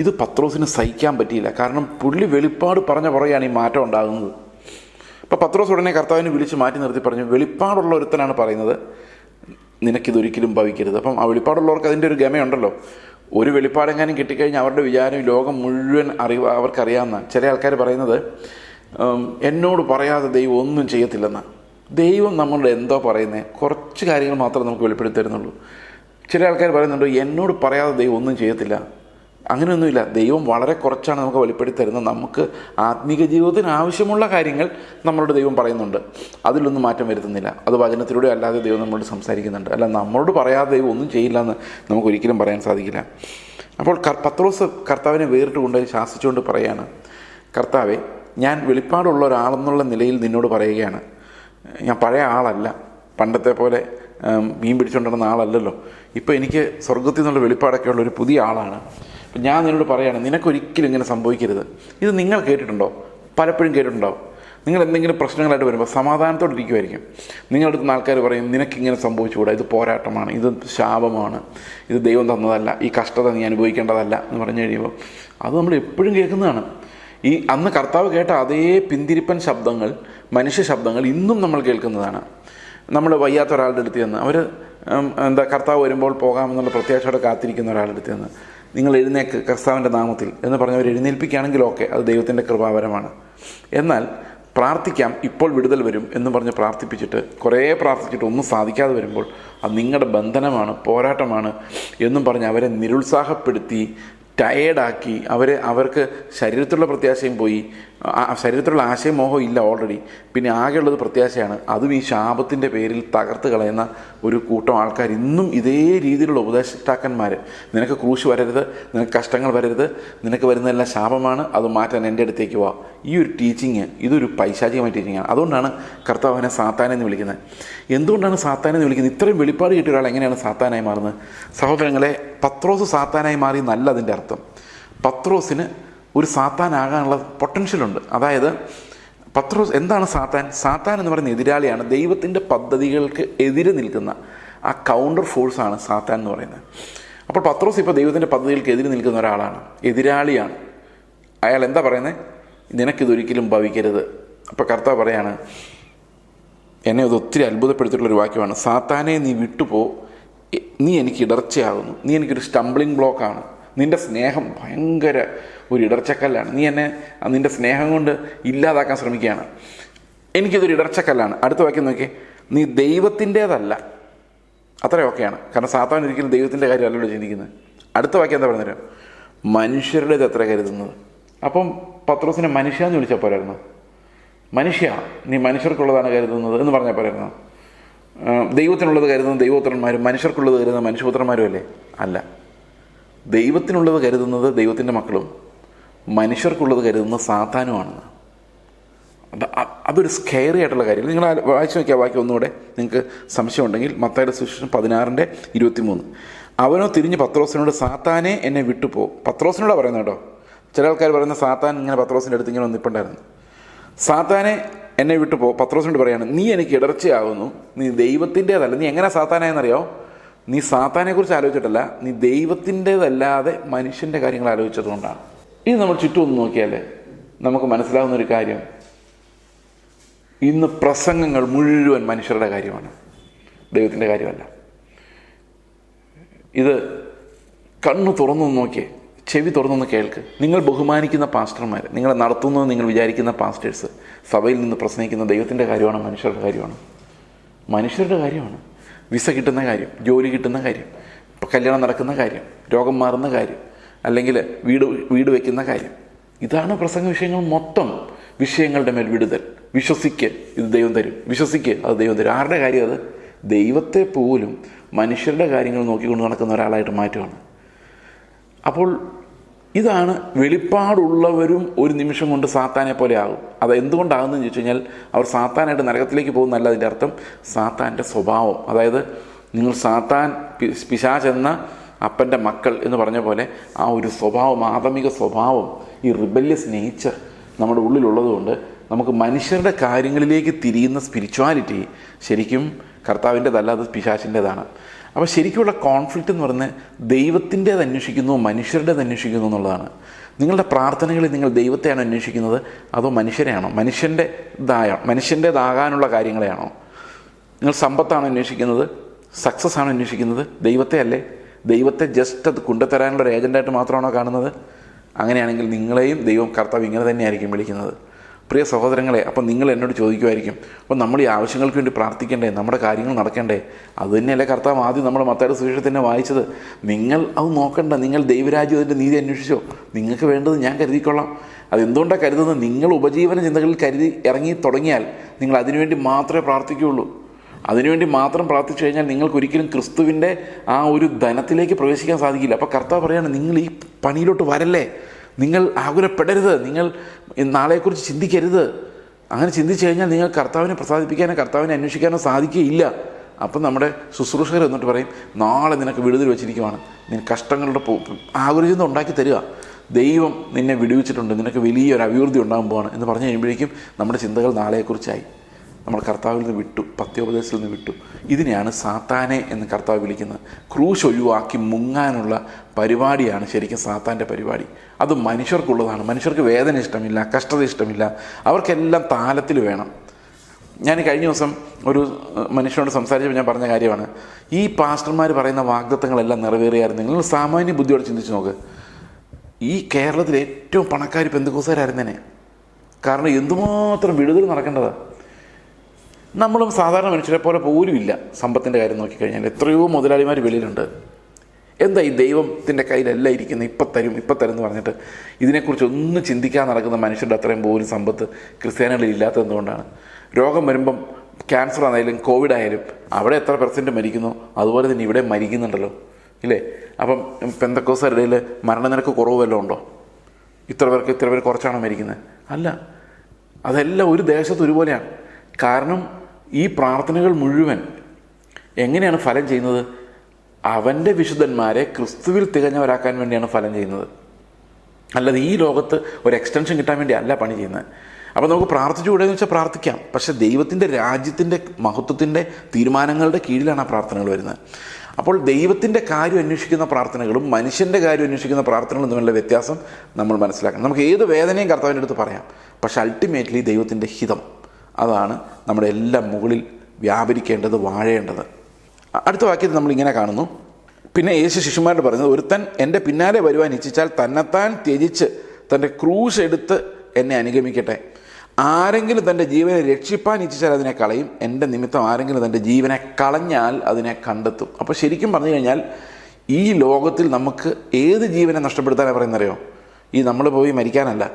ഇത് പത്രോസിന് സഹിക്കാൻ പറ്റിയില്ല. കാരണം പുള്ളി വെളിപ്പാട് പറഞ്ഞ പുറകെയാണ് ഈ മാറ്റം ഉണ്ടാകുന്നത്. അപ്പോൾ പത്രോസ് ഉടനെ കർത്താവിനെ വിളിച്ച് മാറ്റി നിർത്തി പറഞ്ഞു, വെളിപ്പാടുള്ള ഒരുത്തനാണ് പറയുന്നത്, നിനക്കിതൊരിക്കലും ഭവിക്കരുത്. അപ്പം ആ വെളിപ്പാടുള്ളവർക്ക് അതിൻ്റെ ഒരു ഗമയുണ്ടല്ലോ. ഒരു വെളിപ്പാടെങ്ങാനും കിട്ടിക്കഴിഞ്ഞാൽ അവരുടെ വിചാരം ലോകം മുഴുവൻ അവർക്കറിയാവുന്ന. ചില ആൾക്കാർ പറയുന്നത്, എന്നോട് പറയാതെ ദൈവം ഒന്നും ചെയ്യത്തില്ലെന്നാണ്. ദൈവം നമ്മളുടെ എന്തോ പറയുന്നത്, കുറച്ച് കാര്യങ്ങൾ മാത്രമേ നമുക്ക് വെളിപ്പെടുത്തി തരുന്നുള്ളൂ. ചില ആൾക്കാർ പറയുന്നുണ്ട്, എന്നോട് പറയാതെ ദൈവം ഒന്നും ചെയ്യത്തില്ല. അങ്ങനെയൊന്നുമില്ല. ദൈവം വളരെ കുറച്ചാണ് നമുക്ക് വെളിപ്പെടുത്തി തരുന്നത്. നമുക്ക് ആത്മീക ജീവിതത്തിന് ആവശ്യമുള്ള കാര്യങ്ങൾ നമ്മളോട് ദൈവം പറയുന്നുണ്ട്, അതിലൊന്നും മാറ്റം വരുത്തുന്നില്ല. അത് വചനത്തിലൂടെ അല്ലാതെ ദൈവം നമ്മളോട് സംസാരിക്കുന്നുണ്ട്. അല്ല, നമ്മളോട് പറയാതെ ദൈവം ഒന്നും ചെയ്യില്ല എന്ന് നമുക്ക് ഒരിക്കലും പറയാൻ സാധിക്കില്ല. അപ്പോൾ പത്രോസ് കർത്താവിനെ വേറിട്ട് കൊണ്ടുപോയി ശാസിച്ചുകൊണ്ട് പറയാണ്, കർത്താവെ, ഞാൻ വെളിപ്പാടുള്ള ഒരാളെന്നുള്ള നിലയിൽ നിന്നോട് പറയുകയാണ്. ഞാൻ പഴയ ആളല്ല, പണ്ടത്തെ പോലെ മീൻ പിടിച്ചുകൊണ്ടിരുന്ന ആളല്ലല്ലോ. ഇപ്പോൾ എനിക്ക് സ്വർഗത്തിൽ നിന്നുള്ള വെളിപ്പാടൊക്കെ ഉള്ള ഒരു പുതിയ ആളാണ്. ഞാൻ നിന്നോട് പറയുകയാണ്, നിനക്കൊരിക്കലും ഇങ്ങനെ സംഭവിക്കരുത്. ഇത് നിങ്ങൾ കേട്ടിട്ടുണ്ടോ? പലപ്പോഴും കേട്ടിട്ടുണ്ടോ? നിങ്ങൾ എന്തെങ്കിലും പ്രശ്നങ്ങളായിട്ട് വരുമ്പോൾ സമാധാനത്തോടെ ഇരിക്കുമായിരിക്കും. നിങ്ങളുടെ അടുത്ത് ആൾക്കാർ പറയും, നിനക്കിങ്ങനെ സംഭവിച്ചുകൂടാ, ഇത് പോരാട്ടമാണ്, ഇത് ശാപമാണ്, ഇത് ദൈവം തന്നതല്ല, ഈ കഷ്ടത നീ അനുഭവിക്കേണ്ടതല്ല എന്ന് പറഞ്ഞു കഴിയുമ്പോൾ അത് നമ്മൾ എപ്പോഴും കേൾക്കുന്നതാണ്. ഈ അന്ന് കർത്താവ് കേട്ട അതേ പിന്തിരിപ്പൻ ശബ്ദങ്ങൾ, മനുഷ്യ ശബ്ദങ്ങൾ ഇന്നും നമ്മൾ കേൾക്കുന്നതാണ്. നമ്മൾ വയ്യാത്ത ഒരാളുടെ അടുത്ത് നിന്ന്, അവർ കർത്താവ് വരുമ്പോൾ പോകാമെന്നുള്ള പ്രത്യാശയോടെ കാത്തിരിക്കുന്ന ഒരാളുടെ അടുത്ത് നിന്ന്, നിങ്ങൾ എഴുന്നേക്ക് കർത്താവിൻ്റെ നാമത്തിൽ എന്ന് പറഞ്ഞവർ എഴുന്നേൽപ്പിക്കുകയാണെങ്കിൽ ഓക്കെ, അത് ദൈവത്തിൻ്റെ കൃപാവരമാണ്. എന്നാൽ പ്രാർത്ഥിക്കാം, ഇപ്പോൾ വിടുതൽ വരും എന്ന് പറഞ്ഞ് പ്രാർത്ഥിപ്പിച്ചിട്ട് കുറേ പ്രാർത്ഥിച്ചിട്ട് ഒന്നും സാധിക്കാതെ വരുമ്പോൾ അത് നിങ്ങളുടെ ബന്ധനമാണ്, പോരാട്ടമാണ് എന്നും പറഞ്ഞ് അവരെ നിരുത്സാഹപ്പെടുത്തി ടയേർഡാക്കി അവർക്ക് ശരീരത്തിലുള്ള പ്രത്യാശയും പോയി, ശരീരത്തിലുള്ള ആശയം മോഹം ഇല്ല ഓൾറെഡി, പിന്നെ ആകെയുള്ളത് പ്രത്യാശയാണ്. അതും ഈ ശാപത്തിൻ്റെ പേരിൽ തകർത്ത് കളയുന്ന ഒരു കൂട്ടം ആൾക്കാർ ഇന്നും ഇതേ രീതിയിലുള്ള ഉപദേഷ്ടാക്കന്മാർ. നിനക്ക് ക്രൂശ് വരരുത്, നിനക്ക് കഷ്ടങ്ങൾ വരരുത്, നിനക്ക് വരുന്നതെല്ലാം ശാപമാണ്, അത് മാറ്റാൻ എൻ്റെ അടുത്തേക്ക് വാ. ഈ ഒരു ടീച്ചിങ്, ഇതൊരു പൈശാചികമായ ടീച്ചിങ്ങാണ്. അതുകൊണ്ടാണ് കർത്താവ് അവനെ സാത്താനെന്ന് വിളിക്കുന്നത്. എന്തുകൊണ്ടാണ് സാത്താനെന്ന് വിളിക്കുന്നത്? ഇത്രയും വെളിപ്പാട് കിട്ടിയ ഒരാൾ എങ്ങനെയാണ് സാത്താനായി മാറുന്നത്? സഹോദരങ്ങളെ, പത്രോസ് സാത്താനായി മാറി എന്നല്ല അതിൻ്റെ അർത്ഥം. പത്രോസിന് ഒരു സാത്താനാകാനുള്ള പൊട്ടൻഷ്യലുണ്ട്. അതായത് പത്രോസ് എന്താണ് സാത്താൻ? സാത്താൻ എന്ന് പറയുന്ന എതിരാളിയാണ്. ദൈവത്തിൻ്റെ പദ്ധതികൾക്ക് എതിരെ നിൽക്കുന്ന ആ കൗണ്ടർ ഫോഴ്സാണ് സാത്താൻ എന്ന് പറയുന്നത്. അപ്പോൾ പത്രോസ് ഇപ്പോൾ ദൈവത്തിൻ്റെ പദ്ധതികൾക്ക് എതിരെ നിൽക്കുന്ന ഒരാളാണ്, എതിരാളിയാണ്. അയാൾ എന്താ പറയുന്നത്? നിനക്കിതൊരിക്കലും ഭവിക്കരുത്. അപ്പോൾ കർത്താവ് പറയാണ്, എന്നെ അത് ഒത്തിരി അത്ഭുതപ്പെടുത്തിയിട്ടുള്ളൊരു വാക്യമാണ്, സാത്താനെ നീ വിട്ടുപോ, നീ എനിക്ക് ഇടർച്ചയാകുന്നു, നീ എനിക്കൊരു സ്റ്റംബ്ലിംഗ് ബ്ലോക്കാണ്, നിൻ്റെ സ്നേഹം ഭയങ്കര ഒരു ഇടർച്ചക്കല്ലാണ്, നീ എന്നെ നിൻ്റെ സ്നേഹം കൊണ്ട് ഇല്ലാതാക്കാൻ ശ്രമിക്കുകയാണ്, എനിക്കിതൊരു ഇടർച്ചക്കല്ലാണ്. അടുത്ത വാക്യം നോക്കി, നീ ദൈവത്തിൻ്റേതല്ല. അത്രയൊക്കെയാണ്. കാരണം സാത്താൻ ഒരിക്കലും ദൈവത്തിൻ്റെ കാര്യമല്ലല്ലോ ചിന്തിക്കുന്നത്. അടുത്ത വാക്യം എന്താ പറയുന്നത്? മനുഷ്യരുടേത് എത്ര കരുതുന്നത്. അപ്പം പത്രോസിനെ മനുഷ്യ എന്ന് വിളിച്ചാൽ പോരായിരുന്നു? മനുഷ്യ, നീ മനുഷ്യർക്കുള്ളതാണ് കരുതുന്നത് എന്ന് പറഞ്ഞാൽ പോരായിരുന്നു? ദൈവത്തിനുള്ളത് കരുതുന്ന ദൈവപുത്രന്മാരും മനുഷ്യർക്കുള്ളത് കരുതുന്ന മനുഷ്യപുത്രന്മാരും അല്ലേ? അല്ല. ദൈവത്തിനുള്ളത് കരുതുന്നത് ദൈവത്തിൻ്റെ മക്കളും മനുഷ്യർക്കുള്ളത് കരുതുന്നത് സാത്താനുമാണെന്ന്. അതൊരു സ്കെയറി ആയിട്ടുള്ള കാര്യം. നിങ്ങൾ വായിച്ചു നോക്കിയാൽ വാക്യം ഒന്നുകൂടെ, നിങ്ങൾക്ക് സംശയമുണ്ടെങ്കിൽ. മത്തായിയുടെ സുവിശേഷം 16:23. അവനോ തിരിഞ്ഞ് പത്രോസിനോട്, സാത്താനെ എന്നെ വിട്ടുപോ. പത്രോസിനോടാണ് പറയുന്നത് കേട്ടോ. ചില ആൾക്കാർ പറയുന്ന സാത്താൻ ഇങ്ങനെ പത്രോസിൻ്റെ അടുത്ത് ഇങ്ങനെ വന്നിട്ടുണ്ടായിരുന്നു. സാത്താനെ എന്നെ വിട്ടുപോ. പത്രോസിനോട് പറയാണ്, നീ എനിക്ക് ഇടർച്ചയാകുന്നു, നീ ദൈവത്തിൻ്റേതല്ല. നീ എങ്ങനെ സാത്താനായെന്നറിയോ? നീ സാത്താനെക്കുറിച്ച് ആലോചിച്ചിട്ടല്ല, നീ ദൈവത്തിൻ്റെതല്ലാതെ മനുഷ്യൻ്റെ കാര്യങ്ങൾ ആലോചിച്ചതുകൊണ്ടാണ്. ഇനി നമ്മൾ ചുറ്റും ഒന്ന് നോക്കിയാലേ നമുക്ക് മനസ്സിലാവുന്നൊരു കാര്യം, ഇന്ന് പ്രസംഗങ്ങൾ മുഴുവൻ മനുഷ്യരുടെ കാര്യമാണ്, ദൈവത്തിൻ്റെ കാര്യമല്ല. ഇത് കണ്ണ് തുറന്നൊന്ന് നോക്കിയേ, ചെവി തുറന്നൊന്ന് കേൾക്ക്. നിങ്ങൾ ബഹുമാനിക്കുന്ന പാസ്റ്റർമാർ, നിങ്ങളെ നടത്തുന്നത് നിങ്ങൾ വിചാരിക്കുന്ന പാസ്റ്റേഴ്സ്, സഭയിൽ നിന്ന് പ്രസംഗിക്കുന്ന ദൈവത്തിൻ്റെ കാര്യമാണ്, മനുഷ്യരുടെ കാര്യമാണ്? മനുഷ്യരുടെ കാര്യമാണ്. വിസ കിട്ടുന്ന കാര്യം, ജോലി കിട്ടുന്ന കാര്യം, കല്യാണം നടക്കുന്ന കാര്യം, രോഗം മാറുന്ന കാര്യം, അല്ലെങ്കിൽ വീട് വയ്ക്കുന്ന കാര്യം. ഇതാണ് പ്രസംഗ വിഷയങ്ങൾ മൊത്തം. വിഷയങ്ങളുടെ മേൽ വിടുതൽ. വിശ്വസിക്ക്, ഇത് ദൈവം തരും. വിശ്വസിക്ക്, അത് ദൈവം തരും. ആരുടെ കാര്യം അത്? ദൈവത്തെ പോലും മനുഷ്യരുടെ കാര്യങ്ങൾ നോക്കിക്കൊണ്ട് നടക്കുന്ന ഒരാളായിട്ട് മാറ്റുകയാണ്. അപ്പോൾ ഇതാണ്, വെളിപ്പാടുള്ളവരും ഒരു നിമിഷം കൊണ്ട് സാത്താനെ പോലെ ആകും. അത് എന്തുകൊണ്ടാകുന്നതെന്ന് ചോദിച്ചു കഴിഞ്ഞാൽ, അവർ സാത്താനായിട്ട് നരകത്തിലേക്ക് പോകുന്നതല്ല അതിൻ്റെ അർത്ഥം. സാത്താൻ്റെ സ്വഭാവം, അതായത് നിങ്ങൾ സാത്താൻ പിശാചെന്ന അപ്പൻ്റെ മക്കൾ എന്ന് പറഞ്ഞ പോലെ ആ ഒരു സ്വഭാവം, ആദമിക സ്വഭാവം, ഈ റിബല്യസ് നേച്ചർ നമ്മുടെ ഉള്ളിലുള്ളതുകൊണ്ട് നമുക്ക് മനുഷ്യരുടെ കാര്യങ്ങളിലേക്ക് തിരിയുന്ന സ്പിരിച്വാലിറ്റി ശരിക്കും കർത്താവിൻ്റെതല്ല, അത് പിശാചിൻ്റെതാണ്. അപ്പോൾ ശരിക്കുള്ള കോൺഫ്ലിക്റ്റ് എന്ന് പറയുന്നത് ദൈവത്തിൻ്റേത് അന്വേഷിക്കുന്നു, മനുഷ്യരുടേത് അന്വേഷിക്കുന്നു എന്നുള്ളതാണ്. നിങ്ങളുടെ പ്രാർത്ഥനകളിൽ നിങ്ങൾ ദൈവത്തെയാണോ അന്വേഷിക്കുന്നത്, അതോ മനുഷ്യരെയാണോ? മനുഷ്യൻ്റേതാകാനുള്ള കാര്യങ്ങളെയാണോ? നിങ്ങൾ സമ്പത്താണോ അന്വേഷിക്കുന്നത്, സക്സസ് ആണോ അന്വേഷിക്കുന്നത്? ദൈവത്തെ അല്ലേ? ദൈവത്തെ ജസ്റ്റ് അത് കൊണ്ടുതരാനുള്ള ഒരു ഏജൻ്റായിട്ട് മാത്രമാണോ കാണുന്നത്? അങ്ങനെയാണെങ്കിൽ നിങ്ങളെയും ദൈവം, കർത്താവ് ഇങ്ങനെ തന്നെയായിരിക്കും വിളിക്കുന്നത്. പ്രിയ സഹോദരങ്ങളെ, അപ്പം നിങ്ങൾ എന്നോട് ചോദിക്കുമായിരിക്കും, അപ്പം നമ്മൾ ഈ ആവശ്യങ്ങൾക്ക് വേണ്ടി പ്രാർത്ഥിക്കണ്ടേ, നമ്മുടെ കാര്യങ്ങൾ നടക്കണ്ടേ? അതുതന്നെയല്ലേ കർത്താവ് ആദ്യം നമ്മുടെ മത്തായിയുടെ സുവിശേഷത്തിൽ തന്നെ വായിച്ചത്. നിങ്ങൾ അത് നോക്കണ്ട, നിങ്ങൾ ദൈവരാജ്യത്തിൻ്റെ നീതി അന്വേഷിച്ചോ, നിങ്ങൾക്ക് വേണ്ടത് ഞാൻ കരുതിക്കൊള്ളാം. അതെന്തുകൊണ്ടാണ് കരുതുന്നത്? നിങ്ങൾ ഉപജീവന ചിന്തകളിൽ കരുതി ഇറങ്ങി തുടങ്ങിയാൽ നിങ്ങൾ അതിനുവേണ്ടി മാത്രമേ പ്രാർത്ഥിക്കുകയുള്ളൂ. അതിനുവേണ്ടി മാത്രം പ്രാർത്ഥിച്ചു കഴിഞ്ഞാൽ നിങ്ങൾക്കൊരിക്കലും ക്രിസ്തുവിൻ്റെ ആ ഒരു ധനത്തിലേക്ക് പ്രവേശിക്കാൻ സാധിക്കില്ല. അപ്പോൾ കർത്താവ് പറയാണ്, നിങ്ങൾ ഈ പണിയിലോട്ട് വരല്ലേ, നിങ്ങൾ ആകുലപ്പെടരുത്, നിങ്ങൾ നാളെക്കുറിച്ച് ചിന്തിക്കരുത്. അങ്ങനെ ചിന്തിച്ചു കഴിഞ്ഞാൽ നിങ്ങൾ കർത്താവിനെ പ്രസാദിപ്പിക്കാനോ കർത്താവിനെ അന്വേഷിക്കാനോ സാധിക്കുകയില്ല. അപ്പം നമ്മുടെ ശുശ്രൂഷകർ എന്നിട്ട് പറയും, നാളെ നിനക്ക് വിടുതൽ വെച്ചിരിക്കുവാണ്, നിനക്ക് കഷ്ടങ്ങളുടെ ആകുലചിന്ത ഉണ്ടാക്കി തരിക, ദൈവം നിന്നെ വിടുവിച്ചിട്ടുണ്ട്, നിനക്ക് വലിയൊരു അഭിവൃദ്ധി ഉണ്ടാകാൻ പോവാണ് എന്ന് പറഞ്ഞു കഴിയുമ്പോഴേക്കും നമ്മുടെ ചിന്തകൾ നാളെക്കുറിച്ചായി. നമ്മൾ കർത്താവിൽ നിന്ന് വിട്ടു, പത്യോപദേശത്തിൽ നിന്ന് വിട്ടു. ഇതിനെയാണ് സാത്താനെ എന്ന് കർത്താവ് വിളിക്കുന്നത്. ക്രൂശ് ഒഴിവാക്കി മുങ്ങാനുള്ള പരിപാടിയാണ് ശരിക്കും സാത്താൻ്റെ പരിപാടി. അത് മനുഷ്യർക്കുള്ളതാണ്. മനുഷ്യർക്ക് വേദന ഇഷ്ടമില്ല, കഷ്ടത ഇഷ്ടമില്ല, അവർക്കെല്ലാം താലത്തിൽ വേണം. ഞാൻ കഴിഞ്ഞ ദിവസം ഒരു മനുഷ്യനോട് സംസാരിച്ചപ്പോൾ ഞാൻ പറഞ്ഞ കാര്യമാണ്, ഈ പാസ്റ്റർമാർ പറയുന്ന വാഗ്ദത്തങ്ങളെല്ലാം നിറവേറിയായിരുന്നു. നിങ്ങൾ സാമാന്യ ബുദ്ധിയോടെ ചിന്തിച്ച് നോക്ക്, ഈ കേരളത്തിലെ ഏറ്റവും പണക്കാർ പെന്തക്കോസ്തുകാരായിരുന്നേനെ. കാരണം എന്തുമാത്രം വിടുതൽ നടക്കേണ്ടതാണ്. നമ്മളും സാധാരണ മനുഷ്യരെ പോലെ പോലും ഇല്ല. സമ്പത്തിൻ്റെ കാര്യം നോക്കിക്കഴിഞ്ഞാൽ എത്രയോ മുതലാളിമാർ വെളിയിലുണ്ട്. എന്താ ഈ ദൈവത്തിൻ്റെ കയ്യിലെല്ലാം ഇരിക്കുന്നത്, ഇപ്പം തരും എന്ന് പറഞ്ഞിട്ട് ഇതിനെക്കുറിച്ച് ഒന്നും ചിന്തിക്കാൻ നടക്കുന്ന മനുഷ്യരുടെ അത്രയും പോലും സമ്പത്ത് ക്രിസ്ത്യാനികളിൽ ഇല്ലാത്തത് എന്തുകൊണ്ടാണ്? രോഗം വരുമ്പം ക്യാൻസർ ആയാലും കോവിഡ് ആയാലും അവിടെ എത്ര % മരിക്കുന്നു, അതുപോലെ തന്നെ ഇവിടെ മരിക്കുന്നുണ്ടല്ലോ, ഇല്ലേ? അപ്പം പെന്തക്കോസ്തുകാരുടെ ഇടയിൽ മരണനിരക്ക് കുറവ് വല്ലതും ഉണ്ടോ? ഇത്ര പേർ കുറച്ചാണോ മരിക്കുന്നത്? അല്ല. അതെല്ലാം ഒരു ദേശത്ത് ഒരുപോലെയാണ്. കാരണം ഈ പ്രാർത്ഥനകൾ മുഴുവൻ എങ്ങനെയാണ് ഫലം ചെയ്യുന്നത്? അവൻ്റെ വിശുദ്ധന്മാരെ ക്രിസ്തുവിൽ തികഞ്ഞവരാക്കാൻ വേണ്ടിയാണ് ഫലം ചെയ്യുന്നത്. അല്ലാതെ ഈ ലോകത്ത് ഒരു എക്സ്റ്റൻഷൻ കിട്ടാൻ വേണ്ടി അല്ല പണി ചെയ്യുന്നത്. അപ്പോൾ നമുക്ക് പ്രാർത്ഥിച്ചുകൂടെയെന്ന് വെച്ചാൽ പ്രാർത്ഥിക്കാം, പക്ഷേ ദൈവത്തിൻ്റെ രാജ്യത്തിൻ്റെ മഹത്വത്തിൻ്റെ തീരുമാനങ്ങളുടെ കീഴിലാണ് ആ പ്രാർത്ഥനകൾ വരുന്നത്. അപ്പോൾ ദൈവത്തിൻ്റെ കാര്യം അന്വേഷിക്കുന്ന പ്രാർത്ഥനകളും മനുഷ്യൻ്റെ കാര്യം അന്വേഷിക്കുന്ന പ്രാർത്ഥനകളും തമ്മിലുള്ള വ്യത്യാസം നമ്മൾ മനസ്സിലാക്കണം. നമുക്ക് ഏത് വേദനയും കർത്താവിൻ്റെ അടുത്ത് പറയാം, പക്ഷേ അൾട്ടിമേറ്റ്ലി ദൈവത്തിൻ്റെ ഹിതം അതാണ് നമ്മുടെ എല്ലാം മുകളിൽ വ്യാപരിക്കേണ്ടത്, വാഴേണ്ടത്. അടുത്ത വാക്യത്തിൽ നമ്മളിങ്ങനെ കാണുന്നു, പിന്നെ യേശു ശിഷ്യന്മാരോട് പറഞ്ഞത്, ഒരുത്തൻ എൻ്റെ പിന്നാലെ വരുവാൻ ഇച്ഛിച്ചാൽ തന്നെത്താൻ ത്യജിച്ച് തൻ്റെ ക്രൂശ് എടുത്ത് എന്നെ അനുഗമിക്കട്ടെ. ആരെങ്കിലും തൻ്റെ ജീവനെ രക്ഷിപ്പാൻ ഇച്ഛിച്ചാൽ അതിനെ കളയും, എൻ്റെ നിമിത്തം ആരെങ്കിലും തൻ്റെ ജീവനെ കളഞ്ഞാൽ അതിനെ കണ്ടെത്തും. അപ്പോൾ ശരിക്കും പറഞ്ഞു കഴിഞ്ഞാൽ ഈ ലോകത്തിൽ നമുക്ക് ഏത് ജീവനെ നഷ്ടപ്പെടുത്താനാണ് പറയുന്നറിയോ? ഈ നമ്മൾ പോയി മരിക്കാനല്ല,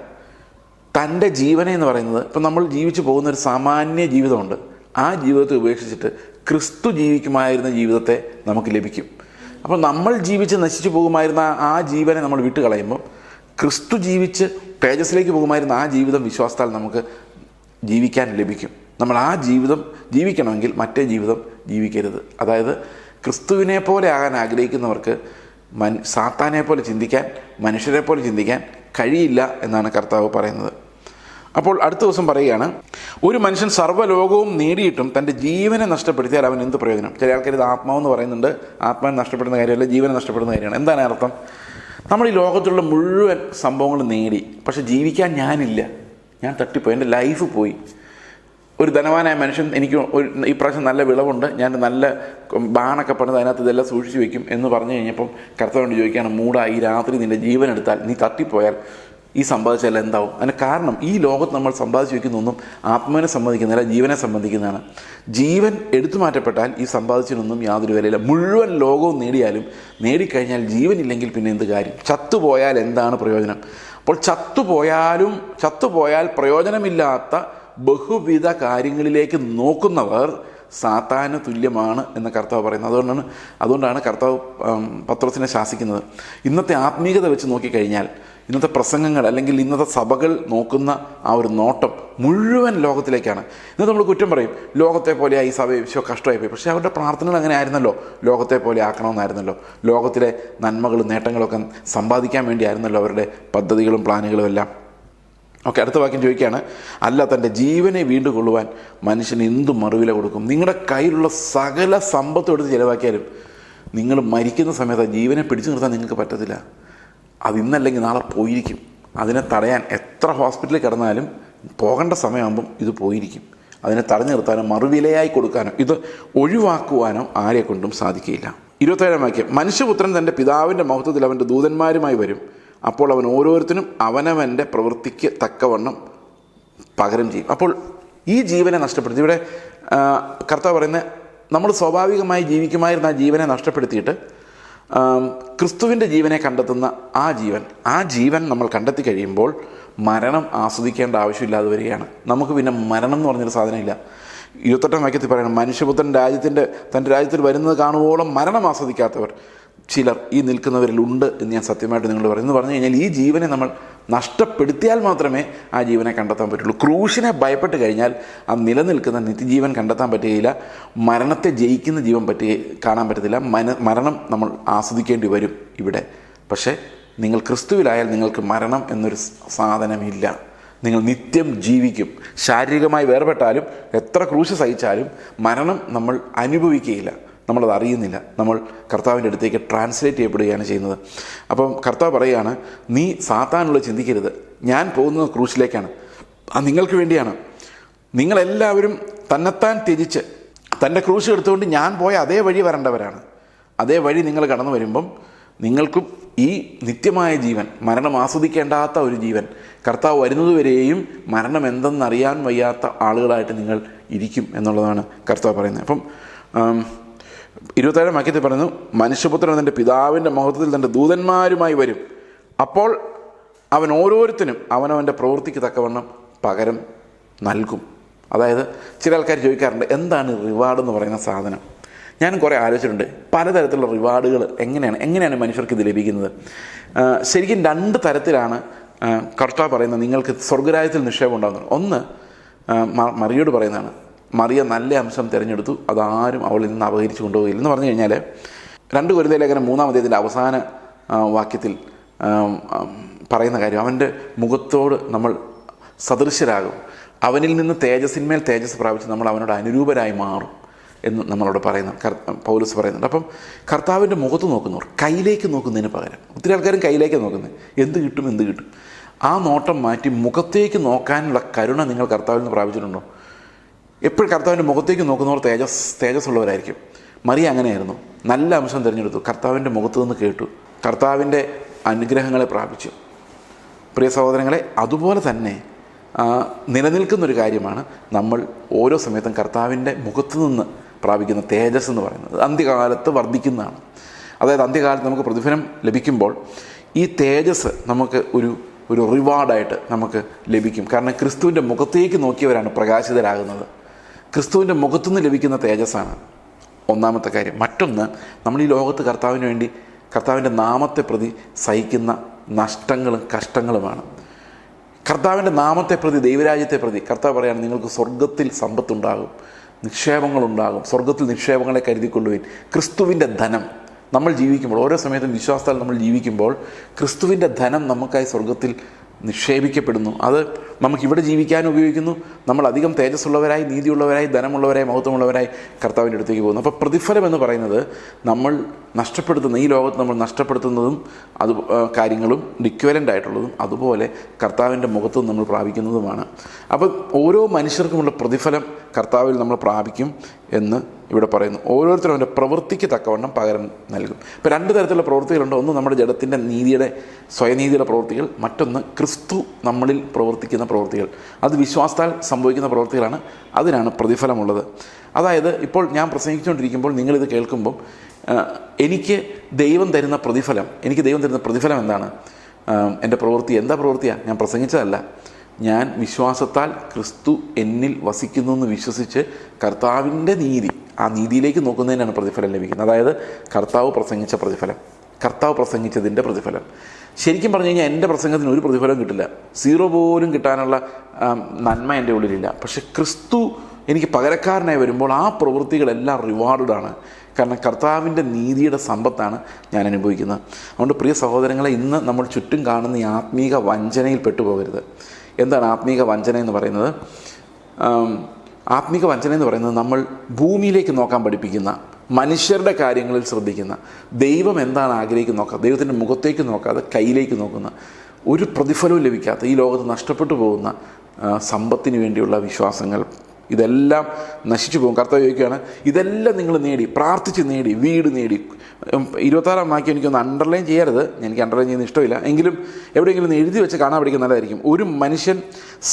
തൻ്റെ ജീവനെ എന്ന് പറയുന്നത്. ഇപ്പം നമ്മൾ ജീവിച്ചു പോകുന്നൊരു സാമാന്യ ജീവിതമുണ്ട്. ആ ജീവിതത്തെ ഉപേക്ഷിച്ചിട്ട് ക്രിസ്തു ജീവിക്കുമായിരുന്ന ജീവിതത്തെ നമുക്ക് ലഭിക്കും. അപ്പോൾ നമ്മൾ ജീവിച്ച് നശിച്ചു പോകുമായിരുന്ന ആ ജീവനെ നമ്മൾ വിട്ട് കളയുമ്പോൾ ക്രിസ്തു ജീവിച്ച് തേജസ്സിലേക്ക് പോകുമായിരുന്ന ആ ജീവിതം വിശ്വാസത്താൽ നമുക്ക് ജീവിക്കാൻ ലഭിക്കും. നമ്മൾ ആ ജീവിതം ജീവിക്കണമെങ്കിൽ മറ്റേ ജീവിതം ജീവിക്കരുത്. അതായത് ക്രിസ്തുവിനെ പോലെ ആകാൻ ആഗ്രഹിക്കുന്നവർക്ക് സാത്താനെ പോലെ ചിന്തിക്കാൻ, മനുഷ്യരെ പോലെ ചിന്തിക്കാൻ കഴിയില്ല എന്നാണ് കർത്താവ് പറയുന്നത്. അപ്പോൾ അടുത്ത ദിവസം പറയുകയാണ്, ഒരു മനുഷ്യൻ സർവ്വലോകവും നേടിയിട്ടും തൻ്റെ ജീവനെ നഷ്ടപ്പെടുത്തിയാൽ അവൻ എന്ത് പ്രയോജനം? ചില ആൾക്കാർ ഇത് ആത്മാവെന്ന് പറയുന്നുണ്ട്. ആത്മാവിനെ നഷ്ടപ്പെടുന്ന കാര്യമല്ല, ജീവനെ നഷ്ടപ്പെടുന്ന കാര്യമാണ്. എന്താണ് അർത്ഥം? നമ്മൾ ഈ ലോകത്തുള്ള മുഴുവൻ സംഭവങ്ങളും നേടി, പക്ഷെ ജീവിക്കാൻ ഞാനില്ല, ഞാൻ തട്ടിപ്പോയി, എൻ്റെ ലൈഫ് പോയി. ഒരു ധനവാനായ മനുഷ്യൻ എനിക്ക് ഈ പ്രാവശ്യം നല്ല വിളവുണ്ട്, ഞാൻ നല്ല ബാണൊക്കെ പണിത് അതിനകത്ത് ഇതെല്ലാം സൂക്ഷിച്ച് വെക്കും എന്ന് പറഞ്ഞു കഴിഞ്ഞപ്പം കർത്താവിനോട് ചോദിക്കുകയാണ്, മൂടാ, ഈ രാത്രി നിൻ്റെ ജീവൻ എടുത്താൽ നീ തട്ടിപ്പോയാൽ ഈ സമ്പാദിച്ചാൽ എന്താവും? അതിന് കാരണം ഈ ലോകത്ത് നമ്മൾ സമ്പാദിച്ച് വയ്ക്കുന്നൊന്നും ആത്മാവിനെ സംബന്ധിക്കുന്നില്ല, ജീവനെ സംബന്ധിക്കുന്നതാണ്. ജീവൻ എടുത്തു മാറ്റപ്പെട്ടാൽ ഈ സമ്പാദിച്ചതിനൊന്നും യാതൊരു വിലയില്ല. മുഴുവൻ ലോകവും നേടിക്കഴിഞ്ഞാൽ ജീവനില്ലെങ്കിൽ പിന്നെ എന്ത് കാര്യം? ചത്തുപോയാൽ എന്താണ് പ്രയോജനം? അപ്പോൾ ചത്തുപോയാൽ പ്രയോജനമില്ലാത്ത ബഹുവിധ കാര്യങ്ങളിലേക്ക് നോക്കുന്നവർ സാത്താന് തുല്യമാണ് എന്ന് കർത്താവ് പറയുന്നത്. അതുകൊണ്ടാണ് കർത്താവ് പത്രോസിനെ ശാസിക്കുന്നത്. ഇന്നത്തെ ആത്മീയത വെച്ച് നോക്കിക്കഴിഞ്ഞാൽ, ഇന്നത്തെ പ്രസംഗങ്ങൾ അല്ലെങ്കിൽ ഇന്നത്തെ സഭകൾ നോക്കുന്ന ആ ഒരു നോട്ടം മുഴുവൻ ലോകത്തിലേക്കാണ്. ഇന്ന് നമ്മൾ കുറ്റം പറയും, ലോകത്തെ പോലെ ഈ സഭ വിശ്വ കഷ്ടമായി പോയി. പക്ഷേ അവരുടെ പ്രാർത്ഥനകൾ അങ്ങനെ ആയിരുന്നല്ലോ, ലോകത്തെ പോലെ ആക്കണമെന്നായിരുന്നല്ലോ, ലോകത്തിലെ നന്മകളും നേട്ടങ്ങളൊക്കെ സമ്പാദിക്കാൻ വേണ്ടിയായിരുന്നല്ലോ അവരുടെ പദ്ധതികളും പ്ലാനുകളും എല്ലാം. ഓക്കെ, അടുത്ത വാക്യം ചോദിക്കുകയാണ്, അല്ല, തൻ്റെ ജീവനെ വീണ്ടും കൊള്ളുവാൻ മനുഷ്യന് എന്തു മറുവില കൊടുക്കും? നിങ്ങളുടെ കയ്യിലുള്ള സകല സമ്പത്തും എടുത്ത് ചിലവാക്കിയാലും നിങ്ങൾ മരിക്കുന്ന സമയത്ത് ആ ജീവനെ പിടിച്ചു നിർത്താൻ നിങ്ങൾക്ക് പറ്റത്തില്ല. അത് ഇന്നല്ലെങ്കിൽ നാളെ പോയിരിക്കും. അതിനെ തടയാൻ എത്ര ഹോസ്പിറ്റലിൽ കിടന്നാലും പോകേണ്ട സമയമാകുമ്പം ഇത് പോയിരിക്കും. അതിനെ തടഞ്ഞു നിർത്താനോ മറുവിലയായി കൊടുക്കാനോ ഇത് ഒഴിവാക്കുവാനോ ആരെ കൊണ്ടും സാധിക്കുകയില്ല. 27 വാക്യം, മനുഷ്യപുത്രൻ തൻ്റെ പിതാവിൻ്റെ മഹത്വത്തിൽ അവൻ്റെ ദൂതന്മാരുമായി വരും. അപ്പോൾ അവൻ ഓരോരുത്തരും അവനവൻ്റെ പ്രവൃത്തിക്ക് തക്കവണ്ണം പകരം ചെയ്യും. അപ്പോൾ ഈ ജീവനെ നഷ്ടപ്പെടുത്തി, ഇവിടെ കർത്താവ് പറയുന്നത്, നമ്മൾ സ്വാഭാവികമായി ജീവിക്കുമായിരുന്ന ആ ജീവനെ നഷ്ടപ്പെടുത്തിയിട്ട് ക്രിസ്തുവിൻ്റെ ജീവനെ കണ്ടെത്തുന്ന ആ ജീവൻ നമ്മൾ കണ്ടെത്തി കഴിയുമ്പോൾ മരണം ആസ്വദിക്കേണ്ട ആവശ്യമില്ലാതെ വരികയാണ്. നമുക്ക് പിന്നെ മരണം എന്ന് പറഞ്ഞൊരു സാധനമില്ല. 28 വാക്യത്തിൽ പറയണം, മനുഷ്യപുത്രൻ തൻ്റെ രാജ്യത്തിൽ വരുന്നത് കാണുവോളം മരണം ആസ്വദിക്കാത്തവർ ചിലർ ഈ നിൽക്കുന്നവരിലുണ്ട് എന്ന് ഞാൻ സത്യമായിട്ട് നിങ്ങളോട് പറയുന്നു. പറഞ്ഞു കഴിഞ്ഞാൽ ഈ ജീവനെ നമ്മൾ നഷ്ടപ്പെടുത്തിയാൽ മാത്രമേ ആ ജീവനെ കണ്ടെത്താൻ പറ്റുള്ളൂ. ക്രൂശിനെ ഭയപ്പെട്ട് കഴിഞ്ഞാൽ ആ നിലനിൽക്കുന്ന നിത്യജീവൻ കണ്ടെത്താൻ പറ്റുകയില്ല. മരണത്തെ ജയിക്കുന്ന ജീവൻ കാണാൻ പറ്റത്തില്ല. മരണം നമ്മൾ ആസ്വദിക്കേണ്ടി വരും ഇവിടെ. പക്ഷേ നിങ്ങൾ ക്രിസ്തുവിലായാൽ നിങ്ങൾക്ക് മരണം എന്നൊരു സാധനമില്ല. നിങ്ങൾ നിത്യം ജീവിക്കും. ശാരീരികമായി വേർപെട്ടാലും എത്ര ക്രൂശ് സഹിച്ചാലും മരണം നമ്മൾ അനുഭവിക്കുകയില്ല. നമ്മളത് അറിയുന്നില്ല. നമ്മൾ കർത്താവിൻ്റെ അടുത്തേക്ക് ട്രാൻസ്ലേറ്റ് ചെയ്യപ്പെടുകയാണ് ചെയ്യുന്നത്. അപ്പം കർത്താവ് പറയുകയാണ്, നീ സാത്താനുള്ള ചിന്തിക്കരുത്, ഞാൻ പോകുന്നത് ക്രൂശിലേക്കാണ്, അത് നിങ്ങൾക്ക് വേണ്ടിയാണ്. നിങ്ങളെല്ലാവരും തന്നെത്താൻ ത്യജിച്ച് തൻ്റെ ക്രൂശ് എടുത്തുകൊണ്ട് ഞാൻ പോയ അതേ വഴി വരേണ്ടവരാണ്. അതേ വഴി നിങ്ങൾ കടന്നു വരുമ്പം നിങ്ങൾക്കും ഈ നിത്യമായ ജീവൻ, മരണം ആസ്വദിക്കേണ്ടാത്ത ഒരു ജീവൻ, കർത്താവ് വരുന്നതുവരെയും മരണം എന്തെന്നറിയാൻ വയ്യാത്ത ആളുകളായിട്ട് നിങ്ങൾ ഇരിക്കും എന്നുള്ളതാണ് കർത്താവ് പറയുന്നത്. അപ്പം 27 വാക്യത്തിൽ പറയുന്നു, മനുഷ്യപുത്രൻ തൻ്റെ പിതാവിൻ്റെ മഹത്വത്തിൽ തൻ്റെ ദൂതന്മാരുമായി വരും. അപ്പോൾ അവൻ ഓരോരുത്തരും അവനവൻ്റെ പ്രവൃത്തിക്ക് തക്കവണ്ണം പകരം നൽകും. അതായത് ചില ആൾക്കാർ ചോദിക്കാറുണ്ട്, എന്താണ് റിവാർഡ് എന്ന് പറയുന്ന സാധനം? ഞാനും കുറേ ആലോചിച്ചിട്ടുണ്ട്. പലതരത്തിലുള്ള റിവാർഡുകൾ എങ്ങനെയാണ് മനുഷ്യർക്ക് ഇത് ലഭിക്കുന്നത്. ശരിക്കും 2 തരത്തിലാണ് കർത്താവ് പറയുന്നത് നിങ്ങൾക്ക് സ്വർഗരാജ്യത്തിൽ നിക്ഷേപം ഉണ്ടാകുന്നത്. ഒന്ന് മറിയോട് പറയുന്നതാണ്, മറിയ നല്ല അംശം തിരഞ്ഞെടുത്തു, അതാരും അവളിൽ നിന്ന് അപഹരിച്ചു കൊണ്ടുപോയില്ല എന്ന് പറഞ്ഞു കഴിഞ്ഞാൽ 2 കൊരിന്ത്യർ ലേഖനം 3-ാം അധ്യായത്തിൻ്റെ അവസാന വാക്യത്തിൽ പറയുന്ന കാര്യം, അവൻ്റെ മുഖത്തോട് നമ്മൾ സദൃശ്യരാകും, അവനിൽ നിന്ന് തേജസ്സിന്മേൽ തേജസ് പ്രാപിച്ച് നമ്മൾ അവനോട് അനുരൂപരായി മാറും എന്ന് നമ്മളോട് പൗലോസ് പറയുന്നുണ്ട്. അപ്പം കർത്താവിൻ്റെ മുഖത്ത് നോക്കുന്നവർ കയ്യിലേക്ക് നോക്കുന്നതിന് പകരം, ഒത്തിരി ആൾക്കാരും കയ്യിലേക്ക് നോക്കുന്നത്, എന്ത് കിട്ടും. ആ നോട്ടം മാറ്റി മുഖത്തേക്ക് നോക്കാനുള്ള കരുണ നിങ്ങൾ കർത്താവിൽ നിന്ന് പ്രാപിച്ചിട്ടുണ്ടോ? എപ്പോഴും കർത്താവിൻ്റെ മുഖത്തേക്ക് നോക്കുന്നവർ തേജസ്സുള്ളവരായിരിക്കും. മറിയ അങ്ങനെയായിരുന്നു. നല്ല അംശം തിരഞ്ഞെടുത്തു, കർത്താവിൻ്റെ മുഖത്ത് നിന്ന് കേട്ടു, കർത്താവിൻ്റെ അനുഗ്രഹങ്ങളെ പ്രാപിച്ചു. പ്രിയ സഹോദരങ്ങളെ, അതുപോലെ തന്നെ നിലനിൽക്കുന്നൊരു കാര്യമാണ് നമ്മൾ ഓരോ സമയത്തും കർത്താവിൻ്റെ മുഖത്ത് നിന്ന് പ്രാപിക്കുന്ന തേജസ് എന്ന് പറയുന്നത്. അന്ത്യകാലത്ത് വർദ്ധിക്കുന്നതാണ്. അതായത് അന്ത്യകാലത്ത് നമുക്ക് പ്രതിഫലം ലഭിക്കുമ്പോൾ ഈ തേജസ് നമുക്ക് ഒരു റിവാർഡായിട്ട് നമുക്ക് ലഭിക്കും. കാരണം ക്രിസ്തുവിൻ്റെ മുഖത്തേക്ക് നോക്കിയവരാണ് പ്രകാശിതരാകുന്നത്. ക്രിസ്തുവിൻ്റെ മുഖത്തുനിന്ന് ലഭിക്കുന്ന തേജസ്സാണ് ഒന്നാമത്തെ കാര്യം. മറ്റൊന്ന്, നമ്മൾ ഈ ലോകത്ത് കർത്താവിന് വേണ്ടി, കർത്താവിൻ്റെ നാമത്തെ പ്രതി സഹിക്കുന്ന നഷ്ടങ്ങളും കഷ്ടങ്ങളുമാണ്. കർത്താവിൻ്റെ നാമത്തെ പ്രതി, ദൈവരാജ്യത്തെ പ്രതി കർത്താവ് പറയുകയാണ്, നിങ്ങൾക്ക് സ്വർഗത്തിൽ സമ്പത്തുണ്ടാകും, നിക്ഷേപങ്ങളുണ്ടാകും, സ്വർഗത്തിൽ നിക്ഷേപങ്ങളെ കരുതിക്കൊള്ളുവിൻ. ക്രിസ്തുവിൻ്റെ ധനം നമ്മൾ ജീവിക്കുമ്പോൾ, ഓരോ സമയത്തും വിശ്വാസത്താൽ നമ്മൾ ജീവിക്കുമ്പോൾ ക്രിസ്തുവിൻ്റെ ധനം നമുക്കായി സ്വർഗത്തിൽ നിക്ഷേപിക്കപ്പെടുന്നു. അത് നമുക്കിവിടെ ജീവിക്കാൻ ഉപയോഗിക്കുന്നു. നമ്മൾ അധികം തേജസ്സുള്ളവരായി, നീതിയുള്ളവരായി, ധനമുള്ളവരായി, മഹത്വമുള്ളവരായി കർത്താവിൻ്റെ അടുത്തേക്ക് പോകുന്നു. അപ്പോൾ പ്രതിഫലം എന്ന് പറയുന്നത് നമ്മൾ നഷ്ടപ്പെടുത്തുന്ന, ഈ ലോകത്ത് നമ്മൾ നഷ്ടപ്പെടുത്തുന്നതും അത് കാര്യങ്ങളും ഇക്വലൻ്റ് ആയിട്ടുള്ളതും അതുപോലെ കർത്താവിൻ്റെ മുഖത്ത് നമ്മൾ പ്രാപിക്കുന്നതുമാണ്. അപ്പോൾ ഓരോ മനുഷ്യർക്കുമുള്ള പ്രതിഫലം കർത്താവിൽ നമ്മൾ പ്രാപിക്കും എന്ന് ഇവിടെ പറയുന്നു. ഓരോരുത്തരും അവൻ്റെ പ്രവൃത്തിക്ക് തക്കവണ്ണം പകരം നൽകും. ഇപ്പോൾ രണ്ട് തരത്തിലുള്ള പ്രവൃത്തികളുണ്ട്. ഒന്ന് നമ്മുടെ ജഡത്തിൻ്റെ നീതിയുടെ, സ്വയനീതിയുടെ പ്രവൃത്തികൾ. മറ്റൊന്ന് ക്രിസ്തു നമ്മളിൽ പ്രവർത്തിക്കുന്ന പ്രവൃത്തികൾ. അത് വിശ്വാസത്താൽ സംഭവിക്കുന്ന പ്രവൃത്തികളാണ്. അതിനാണ് പ്രതിഫലമുള്ളത്. അതായത് ഇപ്പോൾ ഞാൻ പ്രസംഗിച്ചുകൊണ്ടിരിക്കുമ്പോൾ നിങ്ങളിത് കേൾക്കുമ്പം എനിക്ക് ദൈവം തരുന്ന പ്രതിഫലം എന്താണ്? എൻ്റെ പ്രവൃത്തി എന്താ പ്രവൃത്തിയാണ്? ഞാൻ പ്രസംഗിച്ചതല്ല. ഞാൻ വിശ്വാസത്താൽ ക്രിസ്തു എന്നിൽ വസിക്കുന്നു എന്ന് വിശ്വസിച്ച് കർത്താവിൻ്റെ നീതി, ആ നീതിയിലേക്ക് നോക്കുന്നതിനാണ് പ്രതിഫലം ലഭിക്കുന്നത്. അതായത് കർത്താവ് പ്രസംഗിച്ച പ്രതിഫലം, കർത്താവ് പ്രസംഗിച്ചതിൻ്റെ പ്രതിഫലം. ശരിക്കും പറഞ്ഞു കഴിഞ്ഞാൽ എൻ്റെ പ്രസംഗത്തിന് ഒരു പ്രതിഫലം കിട്ടില്ല. 0 പോലും കിട്ടാനുള്ള നന്മ എൻ്റെ ഉള്ളിലില്ല. പക്ഷെ ക്രിസ്തു എനിക്ക് പകരക്കാരനായി വരുമ്പോൾ ആ പ്രവൃത്തികളെല്ലാം റിവാർഡാണ്. കാരണം കർത്താവിൻ്റെ നീതിയുടെ സമ്പത്താണ് ഞാൻ അനുഭവിക്കുന്നത്. അതുകൊണ്ട് പ്രിയ സഹോദരങ്ങളെ, ഇന്ന് നമ്മൾ ചുറ്റും കാണുന്ന ഈ ആത്മീക വഞ്ചനയിൽ പെട്ടുപോകരുത്. എന്താണ് ആത്മീക വഞ്ചന എന്ന് പറയുന്നത്? ആത്മീക വഞ്ചന എന്ന് പറയുന്നത് നമ്മൾ ഭൂമിയിലേക്ക് നോക്കാൻ പഠിപ്പിക്കുന്ന, മനുഷ്യരുടെ കാര്യങ്ങളിൽ ശ്രദ്ധിക്കുന്ന, ദൈവം എന്താണ് ആഗ്രഹിക്കുന്നത് നോക്കുക, ദൈവത്തിൻ്റെ മുഖത്തേക്ക് നോക്കാതെ കയ്യിലേക്ക് നോക്കുന്ന, ഒരു പ്രതിഫലവും ലഭിക്കാത്ത, ഈ ലോകത്ത് നഷ്ടപ്പെട്ടു പോകുന്ന സമ്പത്തിന് വേണ്ടിയുള്ള വിശ്വാസങ്ങൾ, ഇതെല്ലാം നശിച്ചു പോകും. കർത്താവ് ചോദിക്കുകയാണ്, ഇതെല്ലാം നിങ്ങൾ നേടി, പ്രാർത്ഥിച്ച് നേടി, വീട് നേടി. 26-ാം വാക്യം എനിക്കൊന്ന് അണ്ടർലൈൻ ചെയ്യരുത്, എനിക്ക് അണ്ടർലൈൻ ചെയ്യുന്ന ഇഷ്ടമില്ല, എങ്കിലും എവിടെയെങ്കിലും എഴുതി വെച്ച് കാണാൻ പഠിക്കുന്ന നല്ലതായിരിക്കും. ഒരു മനുഷ്യൻ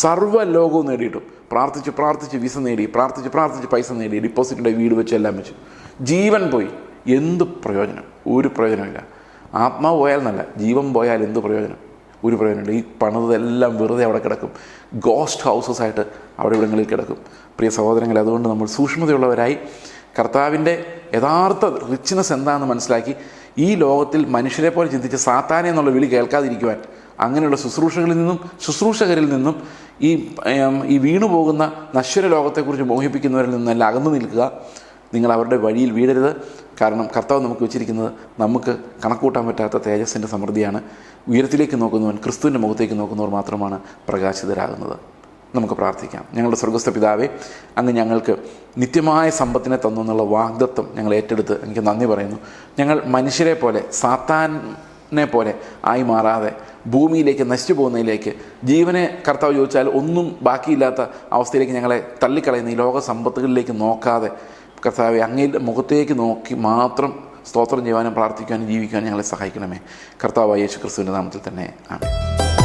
സർവ്വലോകവും നേടിയിട്ടും പ്രാർത്ഥിച്ച് വിസ നേടി, പ്രാർത്ഥിച്ച് പൈസ നേടി, ഡിപ്പോസിറ്റിൻ്റെ വീട് വെച്ച് എല്ലാം വെച്ചു, ജീവൻ പോയി, എന്ത് പ്രയോജനം? ഒരു പ്രയോജനമില്ല. ആത്മാവ് പോയാൽ നല്ല, ജീവൻ പോയാൽ എന്ത് പ്രയോജനം? ഒരു പ്രയോജനമില്ല. ഈ പണിതെല്ലാം വെറുതെ അവിടെ കിടക്കും. ഗോസ്റ്റ് ഹൗസസ് ആയിട്ട് അവിടെ ഇവിടങ്ങളിൽ കിടക്കും. പ്രിയ സഹോദരങ്ങളെ, അതുകൊണ്ട് നമ്മൾ സൂക്ഷ്മതയുള്ളവരായി കർത്താവിൻ്റെ യഥാർത്ഥ റിച്ച്നെസ് എന്താണെന്ന് മനസ്സിലാക്കി ഈ ലോകത്തിൽ മനുഷ്യരെ പോലെ ചിന്തിച്ച് സാത്താനെ എന്നുള്ള വിളി കേൾക്കാതിരിക്കുവാൻ, അങ്ങനെയുള്ള ശുശ്രൂഷകരിൽ നിന്നും ഈ വീണുപോകുന്ന നശ്വര ലോകത്തെക്കുറിച്ച് മോഹിപ്പിക്കുന്നവരിൽ നിന്നെല്ലാം അകന്നു നിൽക്കുക. നിങ്ങൾ അവരുടെ വഴിയിൽ വീഴരുത്. കാരണം കർത്താവ് നമുക്ക് വെച്ചിരിക്കുന്നത് നമുക്ക് കണക്കൂട്ടാൻ പറ്റാത്ത തേജസ്സിൻ്റെ സമൃദ്ധിയാണ്. ഉയരത്തിലേക്ക് നോക്കുന്നവൻ, ക്രിസ്തുവിൻ്റെ മുഖത്തേക്ക് നോക്കുന്നവർ മാത്രമാണ് പ്രകാശിതരാകുന്നത്. നമുക്ക് പ്രാർത്ഥിക്കാം. ഞങ്ങളുടെ സ്വർഗ്ഗസ്ഥ പിതാവേ, അങ്ങ് ഞങ്ങൾക്ക് നിത്യമായ സമ്പത്തിനെ തന്നു എന്നുള്ള വാഗ്ദത്തം ഞങ്ങൾ ഏറ്റെടുത്ത് എനിക്ക് നന്ദി പറയുന്നു. ഞങ്ങൾ മനുഷ്യരെ പോലെ, സാത്താനെ പോലെ ആയി മാറാതെ ഭൂമിയിലേക്ക്, നശിച്ചു പോകുന്നതിലേക്ക്, ജീവനെ കർത്താവ് ചോദിച്ചാൽ ഒന്നും ബാക്കിയില്ലാത്ത അവസ്ഥയിലേക്ക് ഞങ്ങളെ തള്ളിക്കളയുന്ന ഈ ലോക സമ്പത്തുകളിലേക്ക് നോക്കാതെ കർത്താവെ അങ്ങയുടെ മുഖത്തേക്ക് നോക്കി മാത്രം സ്തോത്രം ചെയ്യുവാനും പ്രാർത്ഥിക്കുവാനും ജീവിക്കുവാനും ഞങ്ങളെ സഹായിക്കണമേ. കർത്താവായ യേശു ക്രിസ്തുവിൻ്റെ നാമത്തിൽ തന്നെ ആമേൻ.